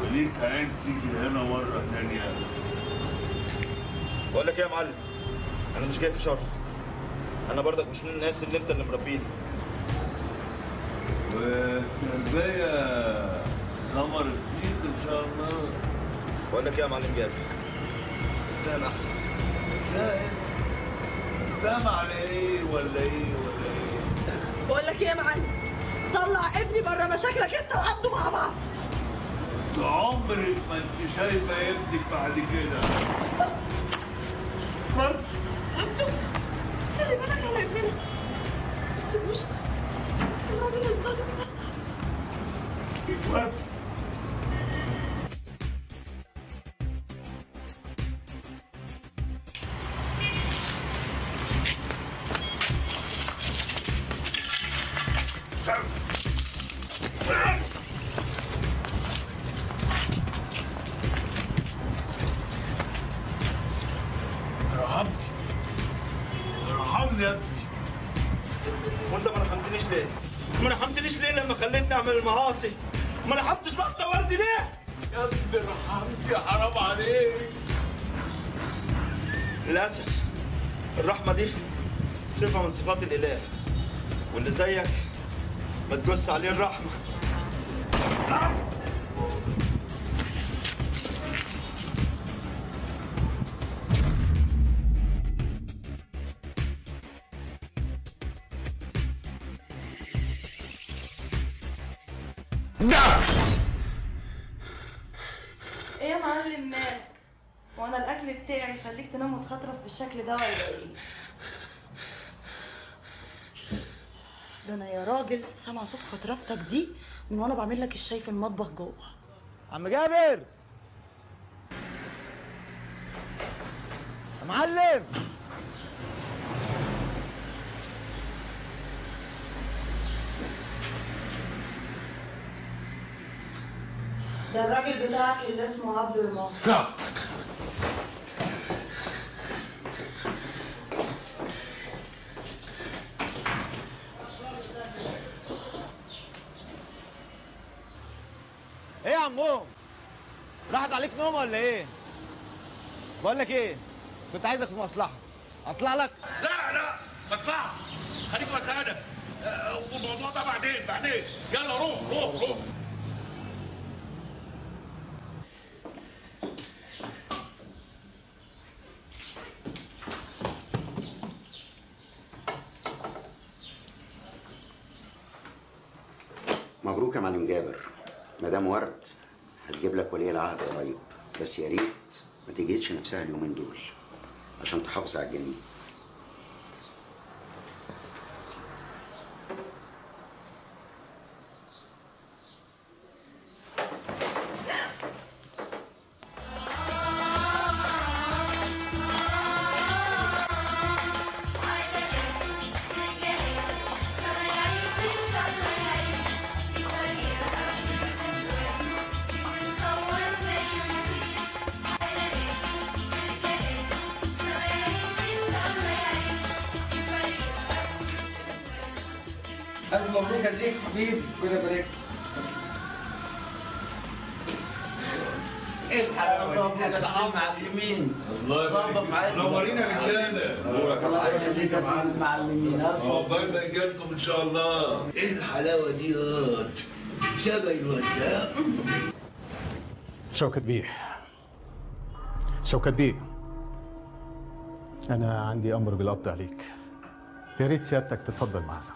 وليك عين تيجي هنا مرة تانية. بقول لك ايه يا معلم، انا مش جاي في شر، انا برضك مش من الناس اللي انت اللي مربيني. والتربية ثمرت فيك ان شاء الله. بقول لك ايه يا معلم جابر، فاهم احسن. لا فاهم على ايه ولا ايه ولا ايه؟ بقول لك ايه يا معلم، طلع ابني بره مشاكلك انت وعبده مع بعض. عمرك ما انت شايفه ابنك بعد كده. برضه عبده خلي بالك على ابننا، ما تسيبوش الراجل الظالم ده. ارحمني يا ابني. وانت ما رحمتنيش ليه؟ ما رحمتنيش ليه لما خليتني اعمل المعاصي؟ ما رحمتش بطه وردي ليه؟ يا ابني رحمتي، حرام عليك. للاسف الرحمه دي صفه من صفات الاله، واللي زيك ما تجوز عليه الرحمه. ايه يا معلم مالك؟ وانا الاكل بتاعي يخليك تنام وتخطرف بالشكل ده ولا ايه؟ ده انا يا راجل سامع صوت خطرفتك دي من وانا بعمل لك الشاي في المطبخ جوه. عم جابر يا معلم، ده الراجل بتاعك اللي اسمه عبد المهر. ايه يا عمهم؟ راحت عليك نوم ولا ايه؟ بقول لك ايه، كنت عايزك في مصلحه، اطلع لك؟ لا لا ما تطلعش، خليك مكانك. والموضوع ده بعدين يلا روح. مبروك يا معلم جابر. مدام ورد هتجيب لك ولي العهد قريب، بس يا ريت ما تجهدش نفسها اليومين دول عشان تحافظ على الجنين. ألف مبروك يا زيك حبيبي، ربنا يبارك. ايه الحلاوه دي؟ مبروك يا سيدي المعلمين. الله يبارك منورين يا رجاله. الله يخليك يا سيدي المعلمين. عقبالنا اجالكم ان شاء الله. ايه الحلاوه دي ياض؟ شبه الواد. شوكت بيه، أنا عندي أمر بالقبض عليك. يا ريت سيادتك تتفضل معانا.